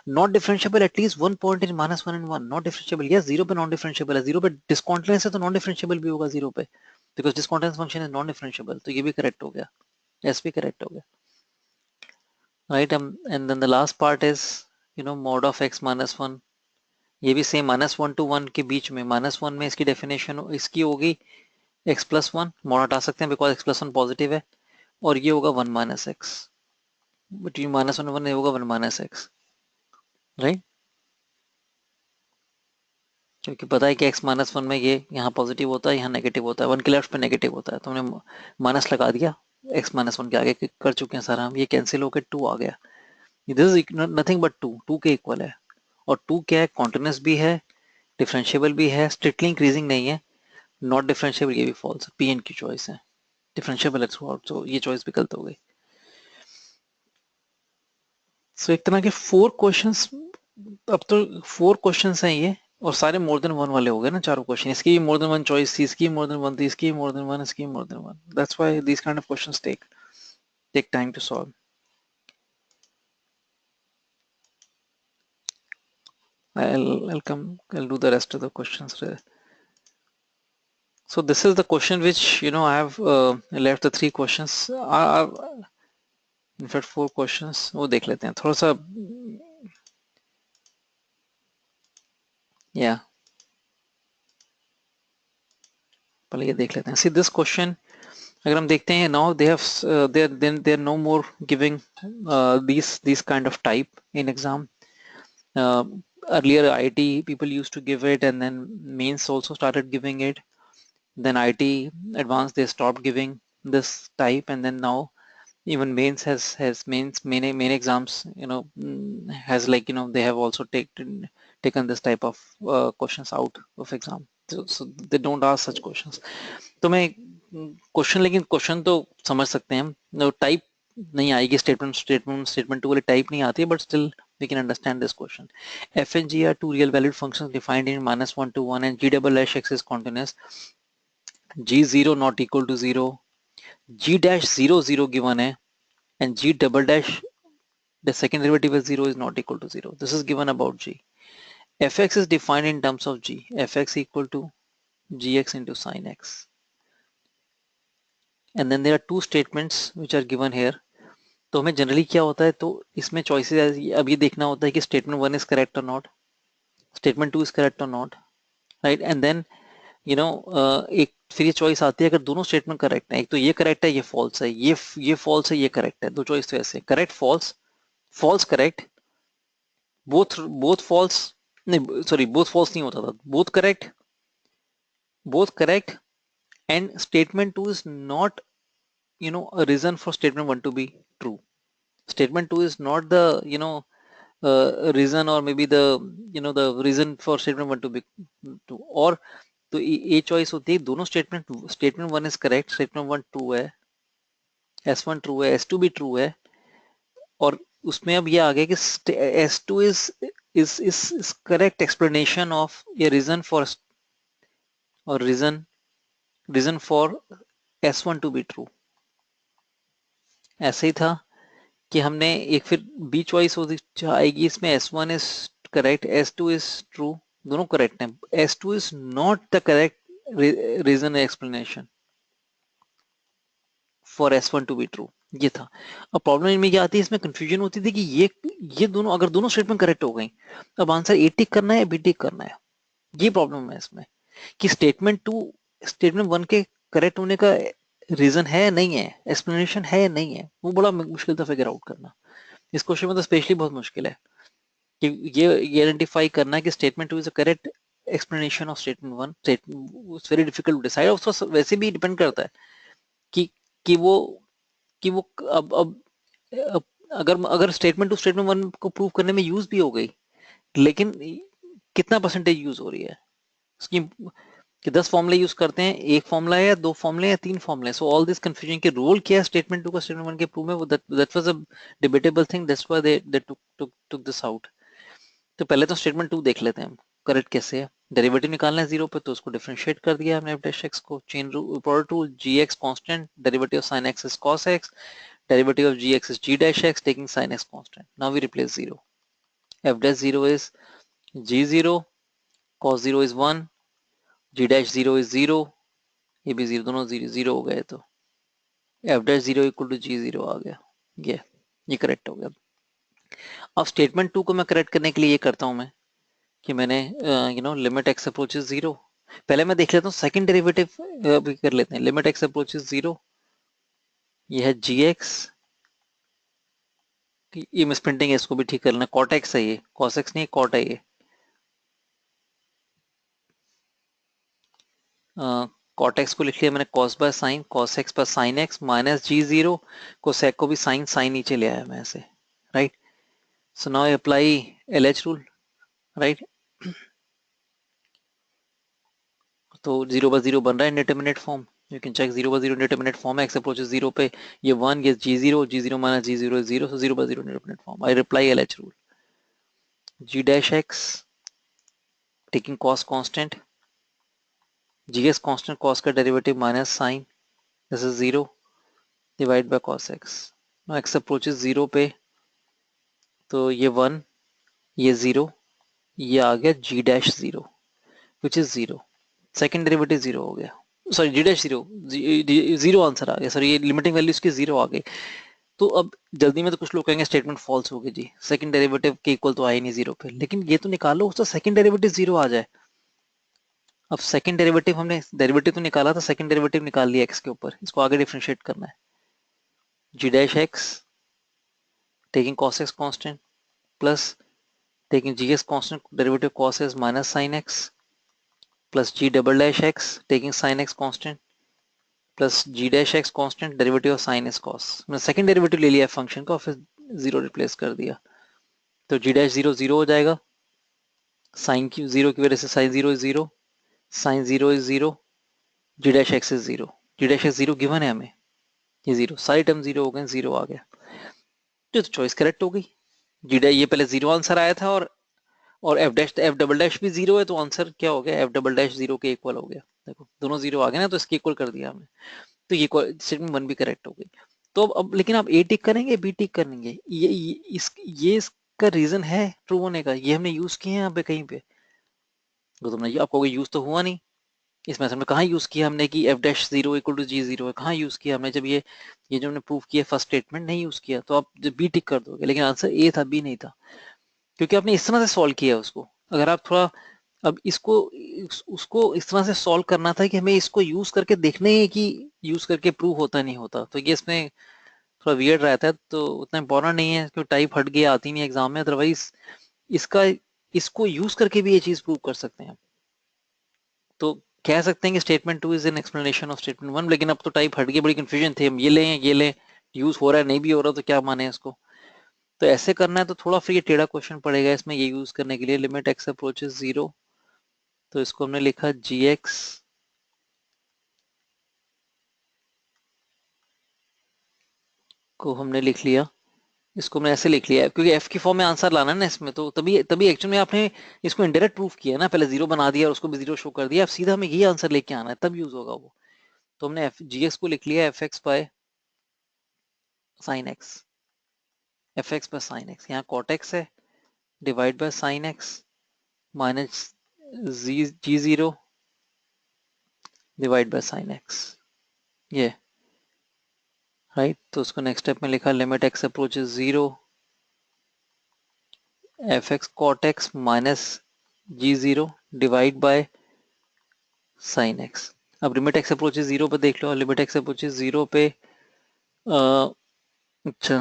Not differentiable at least one point in -1 and 1, not differentiable yes, zero पे नॉन डिफरेंशिएबल है, जीरो पे डिसकॉन्टिन्यूस है तो नॉन डिफरेंशिएबल भी होगा जीरो पे, because discontinuous function is non differentiable, तो ये भी करेक्ट हो गया, एस भी करेक्ट हो गया, right. And then the last part is mod of x -1, ये भी सेम -1 to 1 के बीच में, -1 में इसकी डेफिनेशन इसकी होगी x+1, मॉड हटा सकते हैं बिकॉज x+1 पॉजिटिव है, और ये होगा 1 - x, बिटवीन -1 और 1 होगा 1 - x, राइट। क्योंकि पता है कि x -1 में ये यहाँ पॉजिटिव होता है, यहाँ नेगेटिव होता है, 1 के लेफ्ट पे नेगेटिव होता है, तो हमने माइनस लगा दिया, x -1 के आगे कर चुके हैं सारा हम, ये कैंसिल होकर 2 आ गया। दिस इज नथिंग बट 2 के इक्वल है। और 2 क्या है, कॉन्टिन्यूस भी है, डिफरेंशिएबल भी है, स्ट्रिक्टली इंक्रीजिंग नहीं है, नॉट डिफरेंशिएबल ये भी फॉल्स है, पी एन की चॉइस है, डिफरेंशिएबल है थ्रू आउट, तो ये चॉइस भी गलत हो गई। सो एक तरह के 4 क्वेश्चंस, अब तो 4 क्वेश्चंस हैं ये, और सारे मोर देन वन वाले हो गए ना चारों क्वेश्चन, इसकी भी मोर देन वन चॉइस थी, इसकी मोर देन वन थी, इसकी मोर देन वन, इसकी more than one, that's why these kind of questions take time to solve. I'll do the rest of the questions. So this is the question which I have left the 3 questions are in fact 4 questions, वो देख लेते हैं थोड़ा सा, yeah, पहले ये देख लेते हैं। See this question, अगर हम देखते हैं now they have they're no more giving these kind of type in exam. uh, Earlier IT people used to give it, and then mains also started giving it, then IT advanced they stopped giving this type, and then now even mains has main exams, has like they have also taken this type of questions out of exam, so they don't ask such questions. तो मैं question, लेकिन question तो समझ सकते हैं हम, type नहीं आएगी, स्टेटमेंट टू वाली टाइप नहीं आती है, but still we can understand this question. F and G are two real valued functions defined in -1 to 1, and G double dash X is continuous. G0 not equal to 0, G dash 0 0 given है, and G double dash the second derivative of 0 is not equal to 0. This is given about G. Fx is defined in terms of G. Fx equal to gx into sin x. And then there are two statements which are given here. तो हमें generally क्या होता है, तो इसमें choices अब ये देखना होता है कि स्टेटमेंट 1 इज करेक्ट और नॉट, स्टेटमेंट 2 इज करेक्ट और नॉट, राइट, एंड देन एक फिर ये चॉइस आती है अगर दोनों स्टेटमेंट करेक्ट है, एक तो ये करेक्ट है, ये फॉल्स है, ये फॉल्स है, ये करेक्ट है, दो चॉइस तो ऐसे correct false, false correct, both false, नहीं सॉरी बोथ फॉल्स नहीं होता था, both correct and statement 2 is not a reason for statement 1 to be true. Statement 2 is not the reason, or maybe the reason for statement 1 to be true, और तो ये choice होती है दोनों statement 1 is correct, statement 1 true है, S1 true है, S2 भी true है, और उसमें अब ये आ गया कि S2 is correct explanation of a reason for, or reason for S1 to be true. ऐसे ही था कि हमने एक फिर बी चॉइस होती आएगी इसमें, S1 is correct, S2 is true, दोनों करेक्ट हैं, S2 is not the correct reason explanation for S1 to be true, ये था। अब प्रॉब्लम इनमें क्या आती है, इसमें कंफ्यूजन होती थी कि ये दोनों, अगर दोनों स्टेटमेंट करेक्ट हो गई, अब आंसर ए टिक करना है, बी टिक करना है, ये प्रॉब्लम है इसमें, कि स्टेटमेंट 1 के करेक्ट होने का रीजन है नहीं है, एक्सप्लेनेशन है नहीं है, वो बड़ा मुश्किल था फिगर आउट करना। इस क्वेश्चन में तो स्पेशली बहुत मुश्किल है कि ये आइडेंटिफाई करना है कि statement 2 is a correct explanation of statement 1, it's very difficult to decide. Also वैसे भी डिपेंड करता है कि कि वो कि वो अब अगर अगर स्टेटमेंट 2 स्टेटमेंट 1 को प्रूव करने में यूज भी हो गई, लेकिन कितना परसेंटेज यूज हो रही है उसकी, कि 10 फॉर्मूले यूज करते हैं, एक फॉर्मूला है या 2 फॉर्मूले या 3 फॉर्मूले, सो ऑल दिस कंफ्यूजन के रोल क्या है स्टेटमेंट 2 का स्टेटमेंट 1 के प्रूव में, वो that was a debatable thing, that's why they took this out. तो पहले तो स्टेटमेंट 2 देख लेते हैं हम करेक्ट कैसे है। डेरिवेटिव निकालना है जीरो पे, तो उसको डिफरेंशिएट कर दिया हमने, f डैश x को, chain product rule, gx constant, derivative of sin x is cos x, derivative of gx is g dash x, taking sin x constant. Now we replace 0. F dash 0 is g0, cos 0 is 1, g dash 0 is 0, ये भी 0, दोनों 0 हो गए, तो F dash 0 equal to g0 आ गया, ये correct हो गया। अब स्टेटमेंट 2 को मैं करेक्ट करने के लिए ये करता हूँ मैं कि मैंने लिमिट x अप्रोचेस 0, पहले मैं देख लेता हूँ सेकंड डेरिवेटिव भी कर लेते हैं, लिमिट x अप्रोचेस 0, ये है gx, ये मिसप्रिंटिंग है, इसको भी ठीक कर लेना, cot x है, ये cos x नहीं cot है, ये कॉट एक्स को लिख लिया मैंने cos by sine, cos x पर sine x minus g zero, cosec को भी साइन, साइन नीचे ले आया मैं ऐसे, right. So now I apply l h rule, right. तो जीरो बाय जीरो बन रहा है indeterminate form. You can check zero by zero indeterminate form है. एक्स अप्रोचेस जीरो पे ये वन, ये g zero minus g zero zero, so zero by zero indeterminate form. I reply l h rule. G dash x taking cos constant, g s constant, cos का derivative minus sine, this is zero, divide by cos x. Now x approaches zero पे तो ये one, ये zero, ये आ गया g dash zero which is zero. Second derivative zero हो गया, sorry g dash zero, zero answer आ गया. सॉरी ये लिमिटिंग वैल्यू इसकी जीरो आ गई. तो अब जल्दी में तो कुछ लोग कहेंगे स्टेटमेंट फॉल्स होगी जी, सेकंड डेरिवेटिव के इक्वल तो आए नहीं जीरो पे. लेकिन ये तो निकालो उसका सेकंड डेरिवेटिव जीरो आ जाए. अब सेकंड डेरिवेटिव हमने डेरिवेटिव तो निकाला था, सेकंड डेरिवेटिव निकाल लिया एक्स के ऊपर, इसको आगे डिफरेंशिएट करना है. G dash x taking cos x constant plus taking gs constant derivative cos is minus sin x plus g double dash x taking sin x constant plus g dash x constant derivative of sin is cos. मैंने second derivative ले लिया है function का और फिर zero replace कर दिया. तो g dash जीरो जीरो हो जाएगा, साइन की जीरो की वजह से sine zero is zero, sine zero is zero, g dash x is zero. G dash x zero given है हमें, ये जीरो, सारी टर्म जीरो हो गए, जीरो आ गया. तो चॉइस करेक्ट हो गई. जी डैश ये पहले जीरो आंसर आया था और एफ डबल डैश भी जीरो है, तो आंसर क्या हो गया, एफ डबल डैश जीरो के इक्वल हो गया. देखो दोनों जीरो आ गए ना, तो इसके इक्वल कर दिया हमने. तो ये स्टेटमेंट वन भी करेक्ट हो गई. तो अब लेकिन आप ए टिक करेंगे बी टिक करेंगे, ये इसका रीजन है ट्रू होने का, ये हमने यूज किए हैं यहाँ पे कहीं पे. तो तुमने आप कहोगे यूज तो हुआ नहीं. इस मेथड में कहाँ यूज किया हमने कि f dash zero equal to g zero है, कहाँ यूज किया हमने जब ये जो हमने प्रूव किया फर्स्ट स्टेटमेंट नहीं यूज किया. तो आप जब बी टिक कर दोगे, लेकिन आंसर ए था, बी नहीं था, क्योंकि आपने इस तरह से सॉल्व किया है उसको. अगर आप थोड़ा अब उसको इस तरह से सॉल्व करना था कि हमें इसको यूज करके देखना ही है कि यूज करके प्रूव होता नहीं होता. तो ये इसमें थोड़ा वियर्ड रहता है, तो उतना इम्पोर्टेंट नहीं है क्योंकि टाइप हट गया आती नहीं एग्जाम में. अदरवाइज इसका इसको यूज करके भी ये चीज प्रूव कर सकते हैं. तो कह सकते हैं कि statement two is an explanation of statement one, लेकिन अब तो टाइप हट गई, बड़ी कंफ्यूजन थे, हम ये लें यूज हो रहा है नहीं भी हो रहा तो क्या माने इसको. तो ऐसे करना है तो थोड़ा फिर ये टेढ़ा क्वेश्चन पड़ेगा इसमें ये यूज करने के लिए. लिमिट एक्स अप्रोचेस जीरो, तो इसको हमने लिखा जी एक्स को हमने लिख लिया, इसको हमने ऐसे लिख लिया है क्योंकि एफ की फॉर्म में आंसर लाना है ना इसमें, तो तभी तभी एक्चुअली में आपने इसको इनडायरेक्ट प्रूफ किया ना, पहले जीरो बना दिया और उसको भी जीरो शो कर दिया. अब सीधा हमें ये आंसर लेके आना है, तब यूज होगा वो. तो हमने एफ जी एक्स को लिख लिया f x by sine x, f x by sine x, यहाँ कॉट एक्स है, divide by sine x minus g zero divide by sine x, ये राइट. तो उसको नेक्स्ट स्टेप में लिखा limit x approaches zero f x cot x minus g zero divide by sine x. अब limit x approaches zero पे देख लो, limit x approaches zero पे अच्छा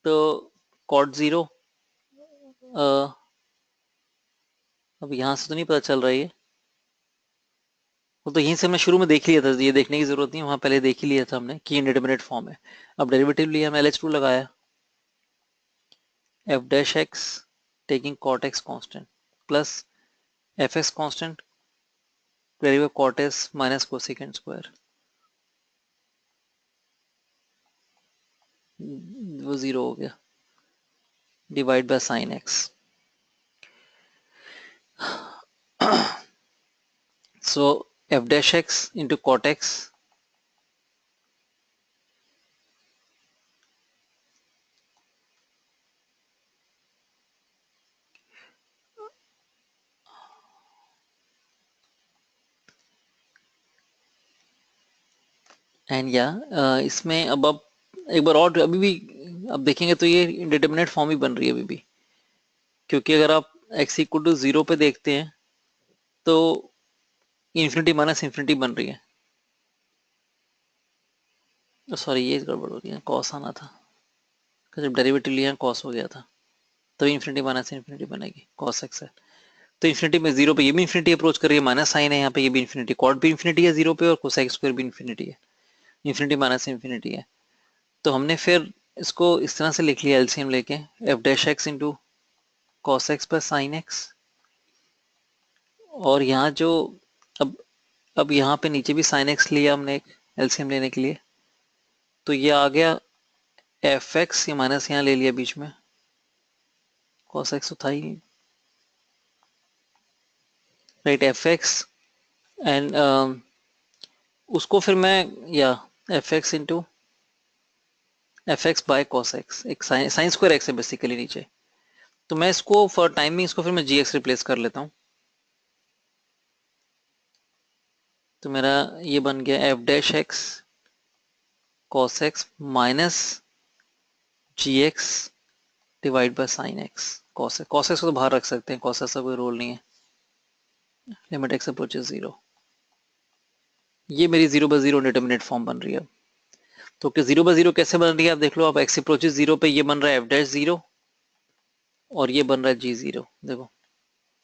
तो कॉट जीरो, अब यहाँ से तो नहीं पता चल रहा है ये, वो तो यहीं से हमने शुरू में देख लिया था, ये देखने की जरूरत नहीं, वहां पहले देख ही लिया था हमने कि इंडिटरमिनेट फॉर्म है. अब डेरिवेटिव लिया हमने, LH2 लगाया, f dash x taking cot x constant plus f x constant derivative cot s minus cosecant square, वो जीरो हो गया, divide by sine x. So f dash x into cot x and या इसमें अब आप एक बार और अभी भी अब देखेंगे तो ये इंडिटरमिनेट फॉर्म ही बन रही है अभी भी, क्योंकि अगर आप x इक्वल टू जीरो पे देखते हैं तो इन्फिनिटी माइनस इन्फिनिटी बन रही है. सॉरी ये गड़बड़ हो रही है, कॉस आना था, जब डेरिवेटिव लिया कॉस हो गया था, तो इन्फिनिटी माइनस इन्फिनिटी बनेगी, कॉस एक्स है. तो इन्फिनिटी में जीरो पे ये भी इन्फिनिटी अप्रोच कर रही है, माइनस साइन है यहाँ पे, ये भी इन्फिनिटी, कॉट भी इन्फिनिटी है जीरो पे और कोसेक स्क्वायर भी इन्फिनिटी है, इन्फिनिटी माइनस इन्फिनिटी है। तो हमने फिर इसको इस तरह से लिख लिया एलसीएम लेके, F dash x into cos x plus sine x, और यहाँ जो अब अब यहाँ पे नीचे भी साइन एक्स लिया हमने एक एलसीएम लेने के लिए, तो ये आ गया एफ एक्स, ये माइनस यहाँ ले लिया बीच में, कॉस एक्स तो था ही नहीं, राइट, एफ एक्स एंड उसको फिर मैं या F x into F x bye cos x, एक साइन स्क्वायर एक्स है बेसिकली नीचे, तो मैं इसको फॉर टाइमिंग इसको फिर मैं जी एक्स रिप्लेस कर लेता हूँ, तो मेरा ये बन गया f dash x cos x minus g x divide by sine x, cos x को तो बाहर रख सकते हैं, कॉस एक्स का कोई रोल नहीं है, लिमिट एक्स अप्रोचेस जीरो, ये मेरी zero by zero determinate form बन रही है। तो जीरो बाय जीरो कैसे बन रही है आप देख लो, आप एक्स अप्रोचेस जीरो पे ये बन रहा है एफ डैश जीरो और ये बन रहा है जी जीरो, देखो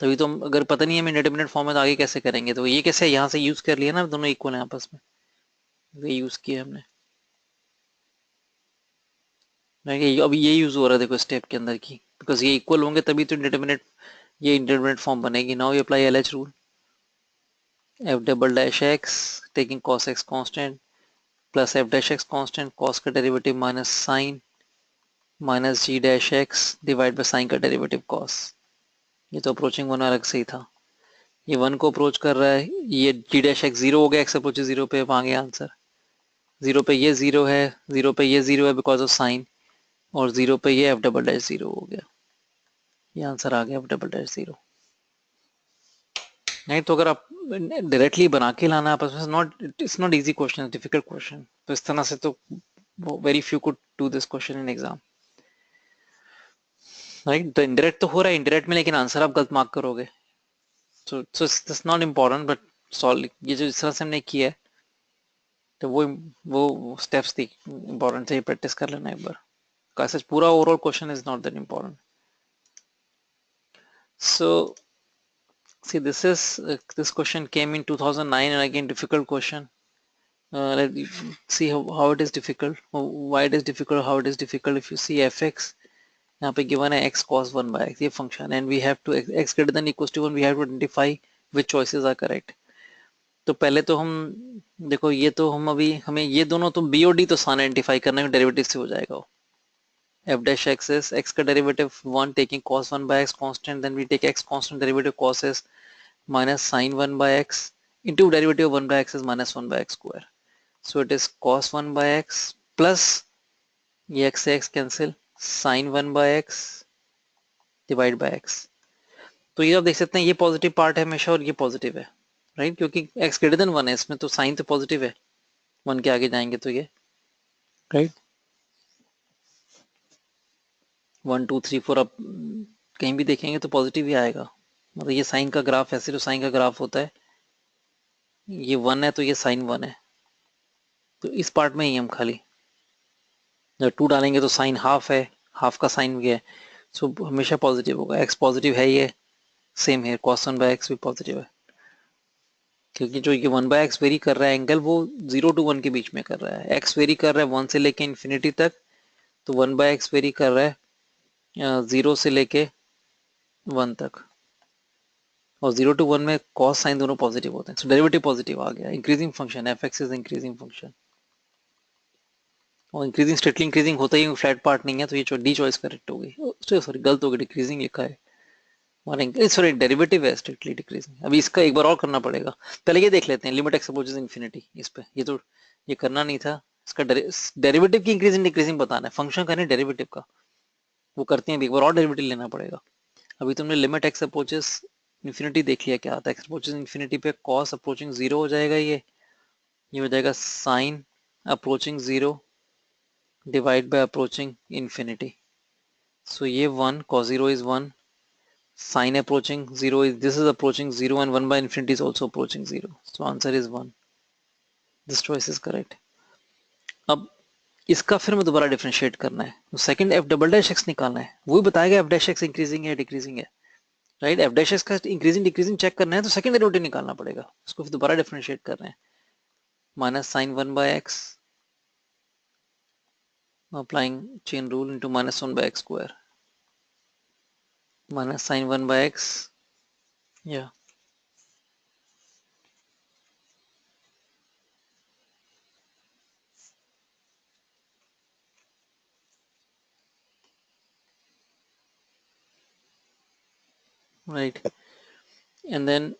तभी तो अगर पता नहीं है हमें डिटर्मिनेट फॉर्म में तो आगे कैसे करेंगे, तो ये कैसे यहाँ से यूज कर लिया ना, दोनों इक्वल है आपस में, ये यूज किया हमने, अब ये यूज हो रहा है देखो स्टेप के अंदर की, बिकॉज ये इक्वल होंगे तभी तो इंडिटरमिनेट, ये इंडिटरमिनेट फॉर्म बनेगी। Now you apply LH rule, f double dash x taking cos x constant plus f dash x constant, cos का derivative minus sine minus g dash x divide by sine का derivative cos, ये तो approaching one अलग से ही था, ये one को approach कर रहा है, ये जी डैश एक्स जीरो हो गया, एक्स अप्रोच जीरो पे, आ गया आंसर, जीरो पे ये जीरो है, जीरो पे ये जीरो है बिकॉज ऑफ साइन, और जीरो पे ये एफ डबल डैश जीरो हो गया, ये आंसर आ गया एफ डबल डैश जीरो। नहीं तो अगर आप डायरेक्टली बना के लाना आपस में, not it's not easy question, difficult question, तो इस तरह से तो very few could do this question in exam, right, तो इनडायरेक्ट तो हो रहा है इंडायरेक्ट में, लेकिन आंसर आप गलत मार्क करोगे, so it's not important, but solve ये जो इस तरह से हमने किया है, तो वो स्टेप्स थी इम्पोर्टेंट थे, प्रैक्टिस कर लेना एक बार, कैसे पूरा overall question is not that important. So see this question came in 2009 and again difficult question. Let's see how it is difficult, why it is difficult, how it is difficult. If you see fx, यहाँ पे given है x cos 1 by x, ये function, and we have to x greater than equals to 1, we have to identify which choices are correct. तो पहले तो हम देखो, ये तो हम अभी हमें ये दोनों तो b और d तो सान आइडेंटिफाई करना है, डेरिवेटिव से हो जाएगा वो, f dash x is x का derivative 1 taking cos 1 by x constant, then we take x constant derivative cos s minus sine 1 by x into derivative of 1 by x is minus 1 by x square. So it is cos 1 by x plus ये x से x cancel sin 1 by x divide by x. तो ये आप देख सकते हैं ये positive part है हमेशा और ये पॉजिटिव है, राइट, क्योंकि x ग्रेटर देन 1 है इसमें, तो साइन तो पॉजिटिव है, 1 के आगे जाएंगे तो ये, राइट, 1 2 3 4 आप कहीं भी देखेंगे तो पॉजिटिव ही आएगा, मतलब ये साइन का ग्राफ, ऐसे तो साइन का ग्राफ होता है, ये 1 है तो ये साइन 1 है, तो इस पार्ट में ही हम खाली जब 2 डालेंगे तो साइन हाफ है, हाफ का साइन भी है, सो हमेशा पॉजिटिव होगा, एक्स पॉजिटिव है, ये सेम है, cos 1 बाय एक्स भी पॉजिटिव है, क्योंकि जो ये 1 बाय एक्स वेरी कर रहा है एंगल, वो 0 to 1 के बीच में कर रहा है, एक्स वेरी कर रहा है 1 से लेके इन्फिनिटी तक, तो 1 बाय एक्स वेरी कर रहा है 0 से लेके 1 तक, और 0 to 1 में cos साइन दोनों पॉजिटिव होते हैं, सो डेरिवेटिव पॉजिटिव आ गया, increasing function, F x is increasing function, और इंक्रीजिंग स्ट्रिक्टली इंक्रीजिंग होता ही फ्लैट पार्ट नहीं है, तो ये डी चॉइस करेक्ट हो गई, सॉरी गलत हो गई, डिक्रीजिंग लिखा है, सॉरी डेरिवेटिव है स्ट्रिक्टली डिक्रीजिंग, अभी इसका एक बार और करना पड़ेगा, पहले ये देख लेते हैं, लिमिट एक्स अप्रोचेस इन्फिनिटी, इस पे ये तो ये करना नहीं था, इसका डेरिवेटिव की इंक्रीजिंग डिक्रीजिंग बताना है, फंक्शन का नहीं डेरिवेटिव का, वो करते हैं अभी, एक बार और डेरिवेटिव लेना पड़ेगा। अभी तुमने लिमिट एक्स अप्रोचेस इन्फिनिटी देख लिया क्या आता है, एक्स अप्रोचेस इन्फिनिटी पे कॉस अप्रोचिंग जीरो हो जाएगा, ये हो जाएगा sine approaching zero divide by approaching infinity, so ये 1 cos 0 is 1, sin approaching 0 is, this is approaching 0 and 1 by infinity is also approaching 0, so answer is 1, this choice is correct। अब इसका फिर मैं दोबारा डिफरेंशिएट करना है, तो second F double dash x निकालना है, वो भी बताएगा एफ डैश एक्स इंक्रीजिंग है डिक्रीजिंग है, राइट। एफ डैश एक्स का इंक्रीजिंग डिक्रीजिंग चेक करना है तो सेकंड डेरिवेटिव निकालना पड़ेगा, उसको फिर दोबारा डिफरेंशिएट कर रहे हैं। Minus sine 1/x applying chain rule into -1/x square minus sin 1/x, yeah, right. And then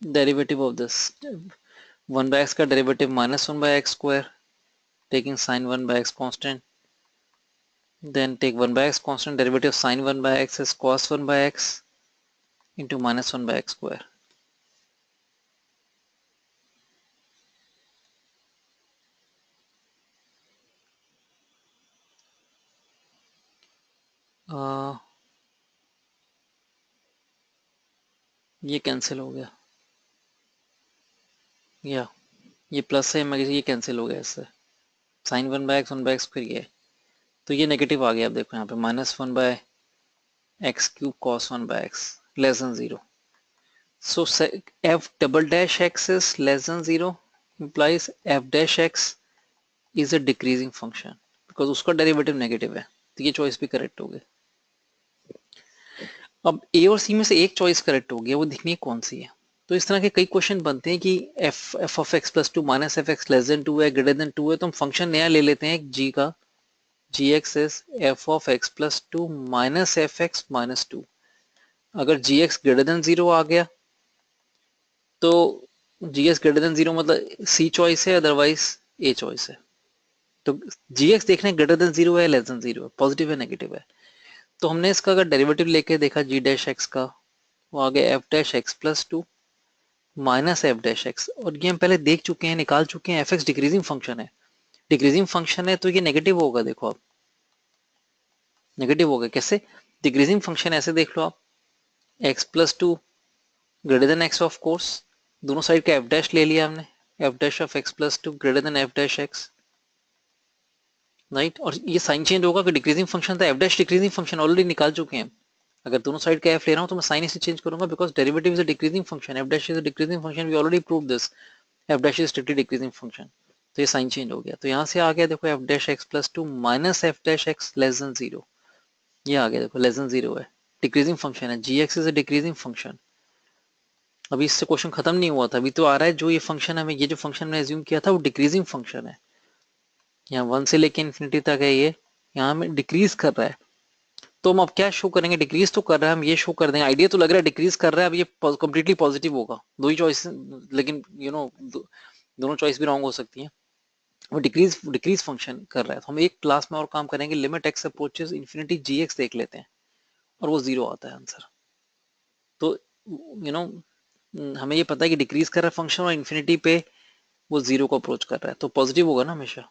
derivative of this 1/x का derivative -1/x square, taking sin 1/x constant, then take 1/x constant, derivative of sin 1/x is cos 1/x into -1/x square. ये cancel हो गया, या ये plus है मगर ये cancel हो गया इससे, साइन 1/x फिर ये, तो ये नेगेटिव आ गया। आप देखो यहाँ पे -1/x³ cos 1/x less than 0. So f double dash x is less than 0 implies f dash x is a decreasing function because उसका डेरिवेटिव नेगेटिव है, तो ये चॉइस भी करेक्ट हो गई। अब ए और सी में से एक चॉइस करेक्ट हो गया, वो देखनी है कौन सी है। तो इस तरह के कई क्वेश्चन बनते हैं कि F of x plus two minus F x less than 2 है, ग्रेटर देन 2 है, तो हम फंक्शन नया ले लेते हैं जी का, G x is F of x plus two minus F X minus 2। अगर जी एक्स ग्रेटर देन 0 आ गया तो जी एक्स ग्रेटर देन 0 मतलब सी चॉइस है, अदरवाइज ए चॉइस है। तो जी एक्स देखना है ग्रेटर देन 0 है लेस देन 0 है, पॉजिटिव है नेगेटिव है। तो हमने इसका अगर डेरिवेटिव लेके देखा जी डैश एक्स का, वो आ गया f dash x plus two minus F dash x, और ये हम पहले देख चुके हैं, निकाल चुके हैं, एफ एक्स डिक्रीजिंग फंक्शन है, डिक्रीजिंग फंक्शन है तो ये नेगेटिव होगा। देखो आप नेगेटिव होगा कैसे, डिक्रीजिंग फंक्शन ऐसे देख लो आप, x plus to greater than x of course, दोनों साइड का एफ डैश ले लिया हमने, F dash of x plus to greater than F dash x, right. और ये साइन चेंज होगा कि डिक्रीजिंग फंक्शन था, f dash decreasing function already निकाल चुके हैं। अगर दोनों साइड का एफ ले रहा हूं तो मैं साइन इसे चेंज करूंगा because derivative is a decreasing function, f dash is a decreasing function, we already prove this, f dash is strictly decreasing function. तो ये साइन चेंज हो गया, तो यहाँ से आ गया देखो F dash x plus two minus F dash x less than 0, ये आ गया देखो लेस देन 0 है, डिक्रीजिंग फंक्शन है, g x is a decreasing function. अभी इससे क्वेश्चन खत्म नहीं हुआ था, अभी तो आ रहा है जो ये फंक्शन हमें, ये जो फंक्शन मैंने एज्यूम किया था वो डिक्रीजिंग फंक्शन है, यहाँ 1 से लेके इन्फिनिटी तक है ये, यहाँ में डिक्रीज कर रहा है। तो हम अब क्या शो करेंगे, डिक्रीज तो कर रहा है, हम ये शो कर देंगे, आइडिया तो लग रहा है डिक्रीज कर रहा है, अब ये कंप्लीटली पॉजिटिव होगा, दो ही चॉइस, लेकिन दोनों चॉइस भी रॉन्ग हो सकती है। वो डिक्रीज डिक्रीज फंक्शन कर रहा है, तो हम एक क्लास में और काम करेंगे, लिमिट एक्स अप्रोचेस इन्फिनिटी जी एक्स देख लेते हैं, और वो 0 आता है आंसर। तो यू नो हमें ये पता है कि डिक्रीज कर रहा है फंक्शन और इन्फिनिटी पे वो 0 को अप्रोच कर रहा है, तो पॉजिटिव होगा ना हमेशा,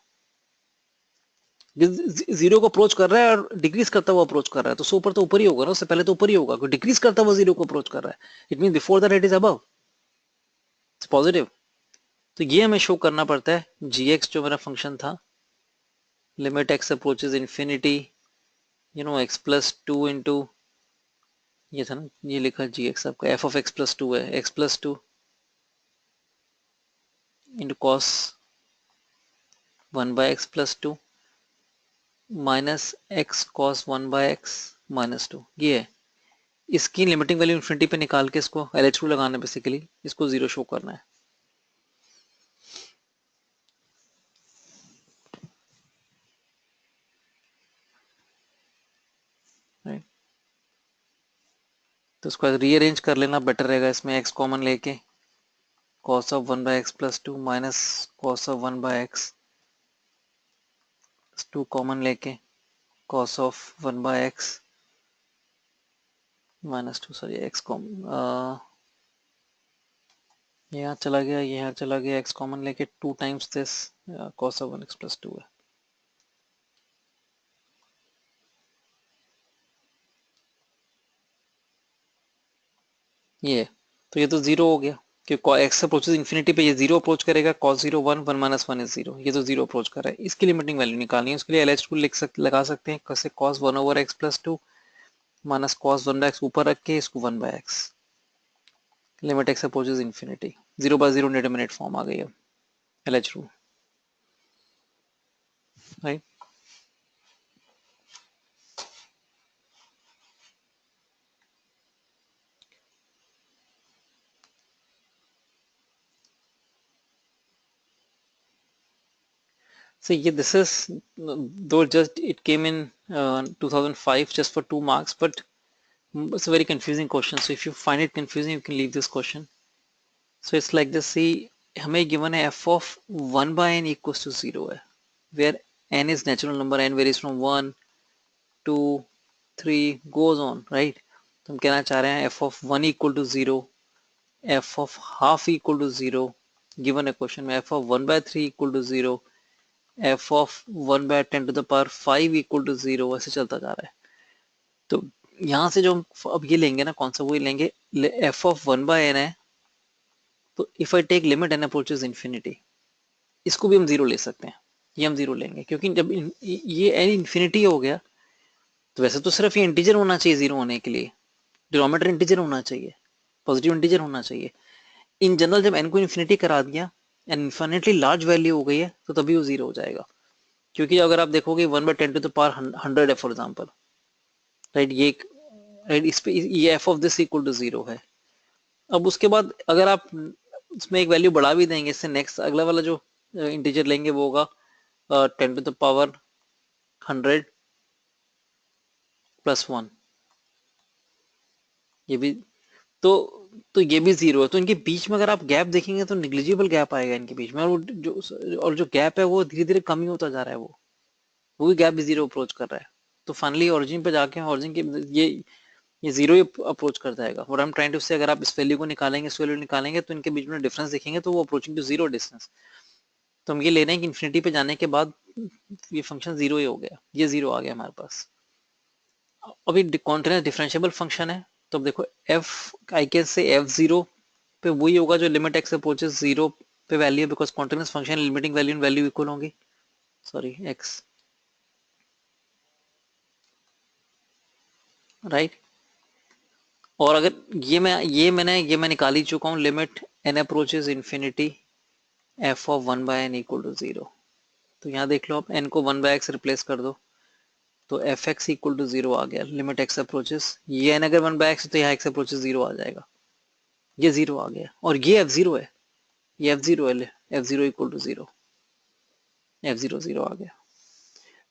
0 को अप्रोच कर रहा है और डिक्रीज करता हुआ अप्रोच कर रहा है, तो ऊपर तो ऊपर ही होगा ना, उससे पहले तो ऊपर ही होगा, डिक्रीज करता हुआ 0 को अप्रोच कर रहा है, it mean before that it is above, it's positive. तो ये हमें शो करना पड़ता है, जी एक्स जो मेरा फंक्शन था, limit x approaches infinity x plus two into, ये था ना, ये लिखा जी एक्स, आपका f of x plus two है, x plus two into cos 1/x plus two minus x cos 1/x minus two, ये है। इसकी लिमिटिंग वैल्यू इन्फिनिटी पे निकाल के इसको LH लगाना है, बेसिकली इसको 0 शो करना है, राइट। तो इसको रीअरेंज कर लेना बेटर रहेगा, इसमें x कॉमन लेके cos of 1/x plus two minus cos of 1/x, 2 common लेके cos of 1/x minus to, sorry x common, यहाँ चला गया, यहाँ चला गया, x कॉमन लेके 2 times this cos of 1x plus two है, ये। तो ये तो 0 हो गया कि x अप्रोचेस इन्फिनिटी पे, ये 0 अप्रोच करेगा, cos 0 1 1 माइनस 1 इज 0, ये तो 0 अप्रोच कर रहा है, इसकी लिमिटिंग वैल्यू निकालनी है, उसके लिए LH टूल लगा सकते हैं, कैसे cos 1 over x plus two minus cos 1/x ऊपर रख के इसको 1/x, limit x approaches infinity, 0/0 indeterminate form आ गई है LH rule, right. So yeah, this is, though just it came in 2005 just for 2 marks, but it's a very confusing question. So if you find it confusing, you can leave this question. So it's like this. See, हमें given है f of 1/n equals to 0 है, where n is natural number, n varies from 1, 2, 3, goes on, right? तो हम कहना चाह रहे हैं f of 1 equal to 0, f of half equal to 0, given a question में f of 1/3 equal to 0, f of 1/10 to the power 5 equal to 0, ऐसे चलता जा रहा है. तो यहाँ से जो हम अब ये लेंगे ना, कौन सा वही लेंगे, f of 1/n है, तो if I take limit n approaches infinity, इसको भी हम जीरो ले सकते हैं, ये हम जीरो लेंगे क्योंकि जब ये n इंफिनिटी हो गया तो वैसे तो सिर्फ ये इंटीजर होना चाहिए जीरो होने के लिए, डिनोमिनेटर इंटीजर होना चाहिए, पॉजिटिव इंटीजर होना चाहिए. इन जनरल जब n को इन्फिनिटी करा दिया, एंड इन्फिनिटली लार्ज वैल्यू हो गई है, तो तभी वो जीरो हो जाएगा. क्योंकि अगर आप देखोगे 1/10 टू द पावर 100 है फॉर एग्जाम्पल, राइट, ये राइट, इस पे ये f of this equal to zero है. अब उसके बाद अगर आप उसमें एक वैल्यू बढ़ा भी देंगे, इससे नेक्स्ट अगला वाला जो इंटीजर लेंगे वो होगा 10 टू द पावर 100 +1, ये भी, तो तो ये भी जीरो है. तो इनके बीच में अगर आप गैप देखेंगे तो निग्लिजिबल गैप आएगा इनके बीच में, और जो गैप है वो धीरे धीरे कम ही होता जा रहा है, वो भी गैप भी जीरो अप्रोच कर रहा है. तो फाइनली ओरिजिन पे जाके ओरिजिन के ये जीरो ही अप्रोच कर जाएगा. What I am trying to say, अगर आप इस वैल्यू को निकालेंगे, इस वैल्यू निकालेंगे, तो इनके बीच में डिफरेंस देखेंगे तो वो अप्रोचिंग टू जीरो डिस्टेंस. तो हम ये ले रहे हैं कि इन्फिनिटी पे जाने के बाद ये फंक्शन जीरो ही हो गया, ये जीरो आ गया हमारे पास. अभी कॉन्टिन्यूस डिफरेंशिएबल फंक्शन है, तो अब देखो f I can say f zero पे वही होगा जो लिमिट एक्स अप्रोचेस जीरो पे वैल्यू है, because continuous function limiting value and value equal होंगी, सॉरी एक्स, राइट. और अगर ये मैं निकाल ही चुका हूँ, limit n approaches infinity f of 1/n equal to zero. तो यहाँ देख लो, आप n को 1/x रिप्लेस कर दो, तो f x equal to zero आ गया, लिमिट एक्स अप्रोचेस, ये n अगर 1/x है तो यहाँ एक्स अप्रोचेस जीरो आ जाएगा, ये जीरो आ गया. और ये एफ जीरो है, ये एफ जीरो है, f zero equal to zero, f zero zero आ गया.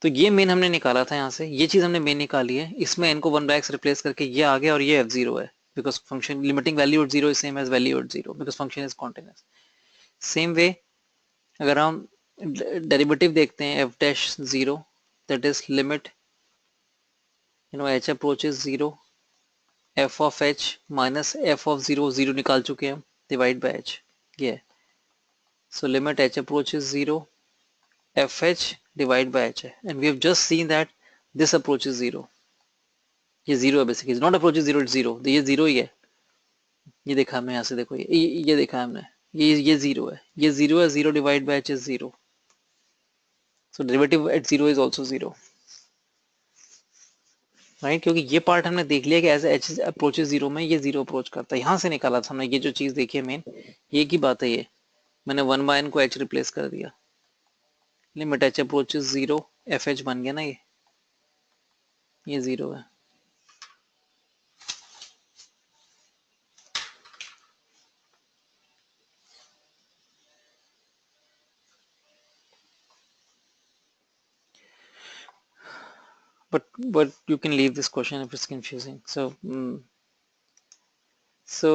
तो ये मेन हमने निकाला था, यहाँ से ये चीज हमने मेन निकाली है. इसमें n को 1/x रिप्लेस करके ये आ गया, और ये एफ जीरो है, because function limiting value at zero is same as value at zero, because function is continuous. Same way अगर हम डेरिवेटिव देखते हैं f dash zero, that is limit h approaches zero, f of h minus f of zero, zero निकाल चुके हैं हम, divide by h, ये है. So limit h approaches zero, fh divide by h है, and we have just seen that this approaches zero, ये zero है basically, not approaches zero, it's zero, ये जीरो ही है. ये देखा हमने यहाँ से, देखो ये देखा हमने, ये जीरो है, ये जीरो है, zero divide by h is zero, so derivative eight zero is also zero, right. क्योंकि ये पार्ट हमने देख लिया कि एज एच अप्रोचेस जीरो में ये जीरो अप्रोच करता है, यहाँ से निकाला था हमने, ये जो चीज देखी है मेन, ये की बात है, ये मैंने 1/n को h रिप्लेस कर दिया, limit h approaches zero, F H बन गया ना, ये जीरो है. But you can leave this question if it's confusing. So so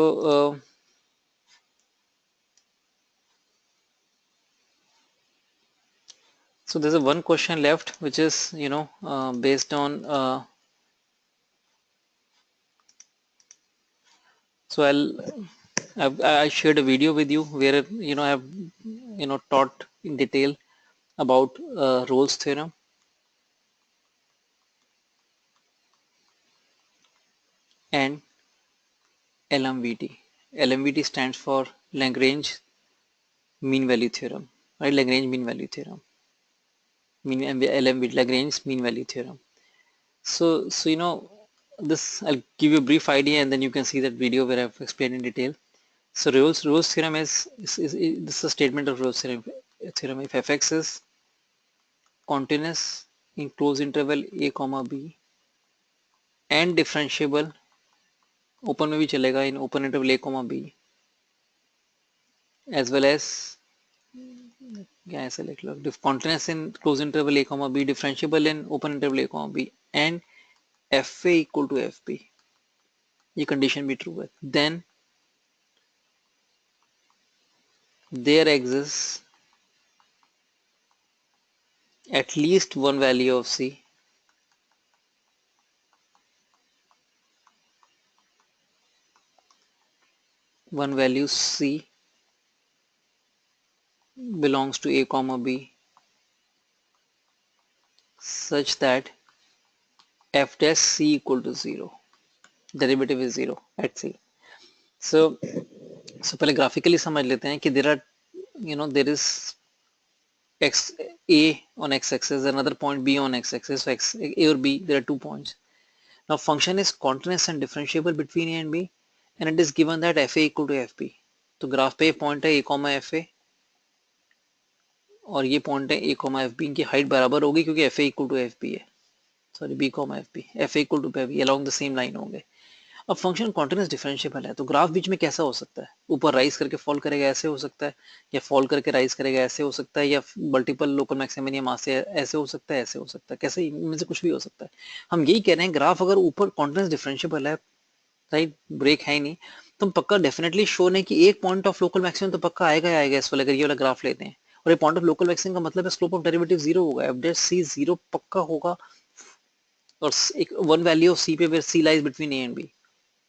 so there's a one question left, which is based on so I shared a video with you where I've taught in detail about Rolle's theorem. And LMVT. LMVT stands for Lagrange mean value theorem, right? Lagrange mean value theorem. LMVT, Lagrange mean value theorem. So this I'll give you a brief idea and then you can see that video where I've explained in detail. So Rolle's theorem is this is a statement of Rolle's theorem. If fx is continuous in closed interval a comma b and differentiable, open में भी चलेगा, in open interval a comma b as well as क्या ऐसे लिख लो, continuous in closed interval a comma b, differentiable in open interval a comma b and fa equal to fp, ये condition भी true है, then there exists at least one value of c one value c belongs to a comma b such that f dash c equal to 0, derivative is 0 at c. So पहले graphically समझ लेते हैं कि there is x a on x-axis, another point b on x-axis, so x a or b, there are 2 points. Now function is continuous and differentiable between a and b and it is given that fa equal to fp. तो graph पे point है a comma fa और ये point है a comma fb, इनकी height बराबर होगी क्योंकि fa equal to fp है, sorry b comma fp, fa equal to fb along the same line होंगे. अब फंक्शन कॉन्टिन्यूस डिफरेंशिएबल है तो ग्राफ बीच में कैसा हो सकता है, ऊपर राइज करके फॉल करेगा ऐसे हो सकता है, या फॉल करके राइज करेगा ऐसे हो सकता है, या मल्टीपल लोकल मैक्सिमम या मास से ऐसे हो सकता है, ऐसे हो सकता है, कैसे इनमें से कुछ भी हो सकता है. हम यही कह रहे हैं ग्राफ अगर ऊपर कॉन्टिन्यूस डिफरेंशिएबल है, राइट, ब्रेक है ही नहीं, तो हम पक्का डेफिनेटली श्योर नहीं कि एक पॉइंट ऑफ लोकल मैक्सिमम तो पक्का आएगा ही आएगा इस वाले, अगर ये वाला ग्राफ लेते हैं. और ये पॉइंट ऑफ लोकल मैक्सिमम का मतलब है स्लोप ऑफ डेरिवेटिव जीरो होगा, एफ डैश सी जीरो पक्का होगा. और एक वन वैल्यू ऑफ सी पे where c lies between a and b,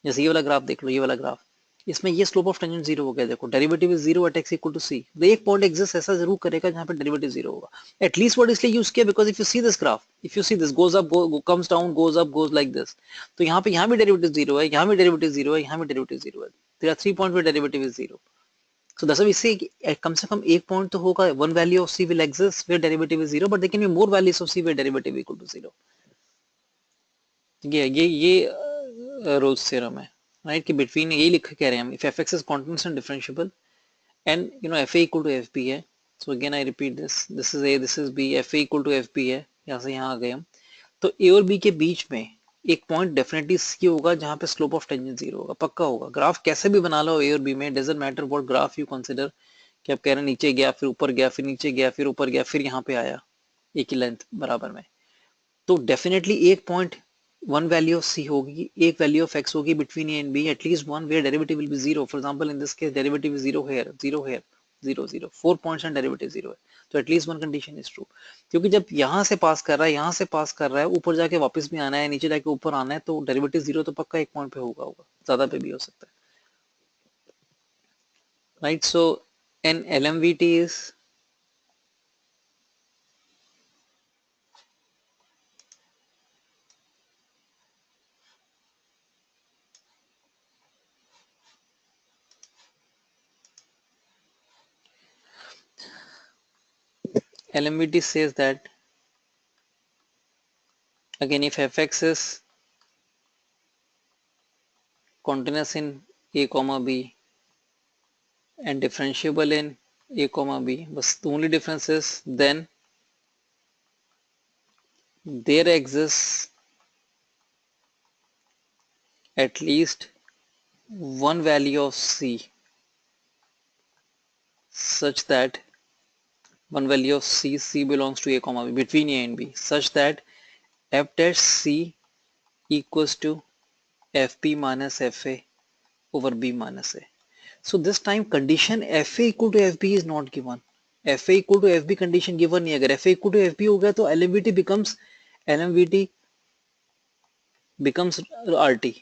जैसे ये वाला ग्राफ देख लो, ये वाला ग्राफ, इसमें ये स्लोप ऑफ टेंजेंट जीरो हो गया, देखो derivative is zero at x equal to c, तो एक पॉइंट एग्जिस्ट ऐसा जरूर करेगा जहां पे डेरिवेटिव जीरो होगा. एटलीस्ट वर्ड इसलिए यूज किया because if you see this graph, if you see this goes up comes down goes up goes like this, तो यहाँ भी डेरिवेटिव जीरो है, यहाँ भी डेरिवेटिव जीरो है, यहाँ भी डेरिवेटिव जीरो है, there are 3 point where derivative is zero. So that's why we say कम से कम एक पॉइंट तो होगा, one value of c will exist where derivative is zero, but there can be more values of c where derivative equal to zero. ये Rolle's theorem है, right, कि between यही लिख कह रहे हैं हम, if f x is continuous and differentiable and f a equal to f b है, so again I repeat this is a, this is b, f a equal to f b है, यहाँ से यहाँ आ गए हम, तो ए और बी के बीच में एक पॉइंट डेफिनेटली सी होगा जहां पे स्लोप ऑफ टेंजेंट जीरो होगा, पक्का होगा. ग्राफ कैसे भी बना लो ए और बी में, doesn't matter what graph you consider, कि आप कह रहे हैं नीचे गया फिर ऊपर गया फिर नीचे गया फिर ऊपर गया फिर यहाँ पे आया एक ही लेंथ बराबर में, तो डेफिनेटली एक point one value of c होगी, एक value of x होगी between a and b, at least one where derivative will be zero. For example, in this case, derivative is zero here, zero, zero. 4 points and derivative zero है, तो at least one condition is true. क्योंकि जब यहाँ से पास कर रहा है, यहाँ से पास कर रहा है, ऊपर जाके वापस भी आना है, नीचे जाके ऊपर आना है, तो डेरिवेटिव जीरो तो पक्का एक पॉइंट पे होगा, ज्यादा पे भी हो सकता है, right. So an LMVT is LMVT says that again if fx is continuous in a comma b and differentiable in a comma b, but the only difference is then there exists at least one value of c such that one value of c belongs to a comma b between a and b such that f dash c equals to fp minus fa over b minus a. So this time condition fa equal to fb is not given. fa equal to fb condition given नहीं, अगर fa equal to fb हो गया तो LMVT becomes RT,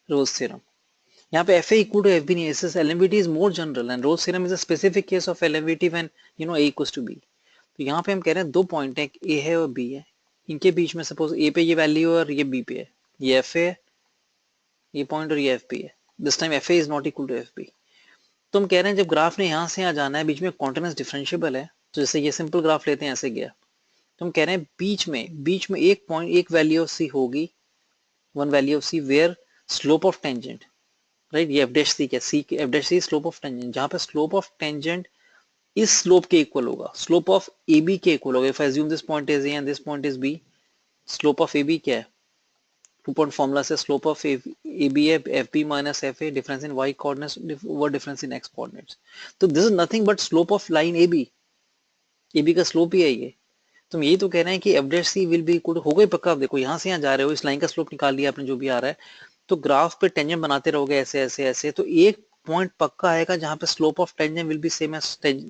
Rolle's theorem. यहाँ पे fa equal to fb नहीं है, इससे LMVT is more general and Rolle's theorem is a specific case of LMVT when a equals to b. तो यहाँ पे हम कह रहे हैं दो पॉइंट है, a है और b है, इनके बीच में सपोज a पे ये वैल्यू और ये b पे है, ये fa है ये पॉइंट और ये fp है, this time fa is not equal to fb. तो हम कह रहे हैं जब ग्राफ ने यहाँ से यहाँ जाना है, बीच में कॉन्टिन्यूस डिफरेंशिएबल है, तो जैसे ये सिंपल ग्राफ लेते हैं ऐसे गया, तो हम कह रहे हैं बीच में एक पॉइंट एक वैल्यू ऑफ सी होगी one value of c where slope of tangent, right, ये एफ डैश सी क्या, c f dash c slope of tangent, जहां पे स्लोप ऑफ टेंजेंट इस स्लोप के इक्वल होगा, स्लोप ऑफ ए बी के equal होगा। If I assume this point is a and this point is b, slope of a b क्या है, 2 point formula से स्लोप ऑफ ए बी है F b minus f a, difference in y coordinates over difference in x coordinates. तो this is nothing but slope of line a b का slope ही है ये। तुम यही तो कह रहे हैं कि f dash c will be equal, हो गई पक्का। आप देखो यहाँ से यहाँ जा रहे हो, इस लाइन का स्लोप निकाल लिया आपने जो भी आ रहा है, तो ग्राफ पे टेंजेंट बनाते रहोगे ऐसे ऐसे ऐसे, तो एक पॉइंट पक्का आएगा जहां पे slope of tangent will be same as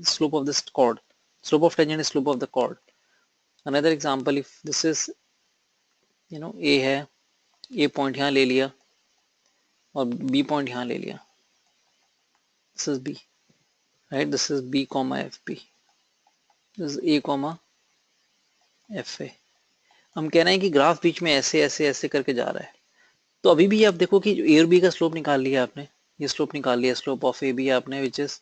slope of this chord, slope of tangent is slope of the chord. Another example, if this is a है, ए पॉइंट यहाँ ले लिया और बी पॉइंट यहाँ ले लिया, this is b, right, this is b comma f b, this is a comma f a. हम कह रहे हैं कि ग्राफ बीच में ऐसे ऐसे ऐसे करके जा रहा है। तो अभी भी आप देखो कि ए और बी का स्लोप निकाल लिया आपने, ये स्लोप निकाल लिया, स्लोप ऑफ ए बी आपने, विच इज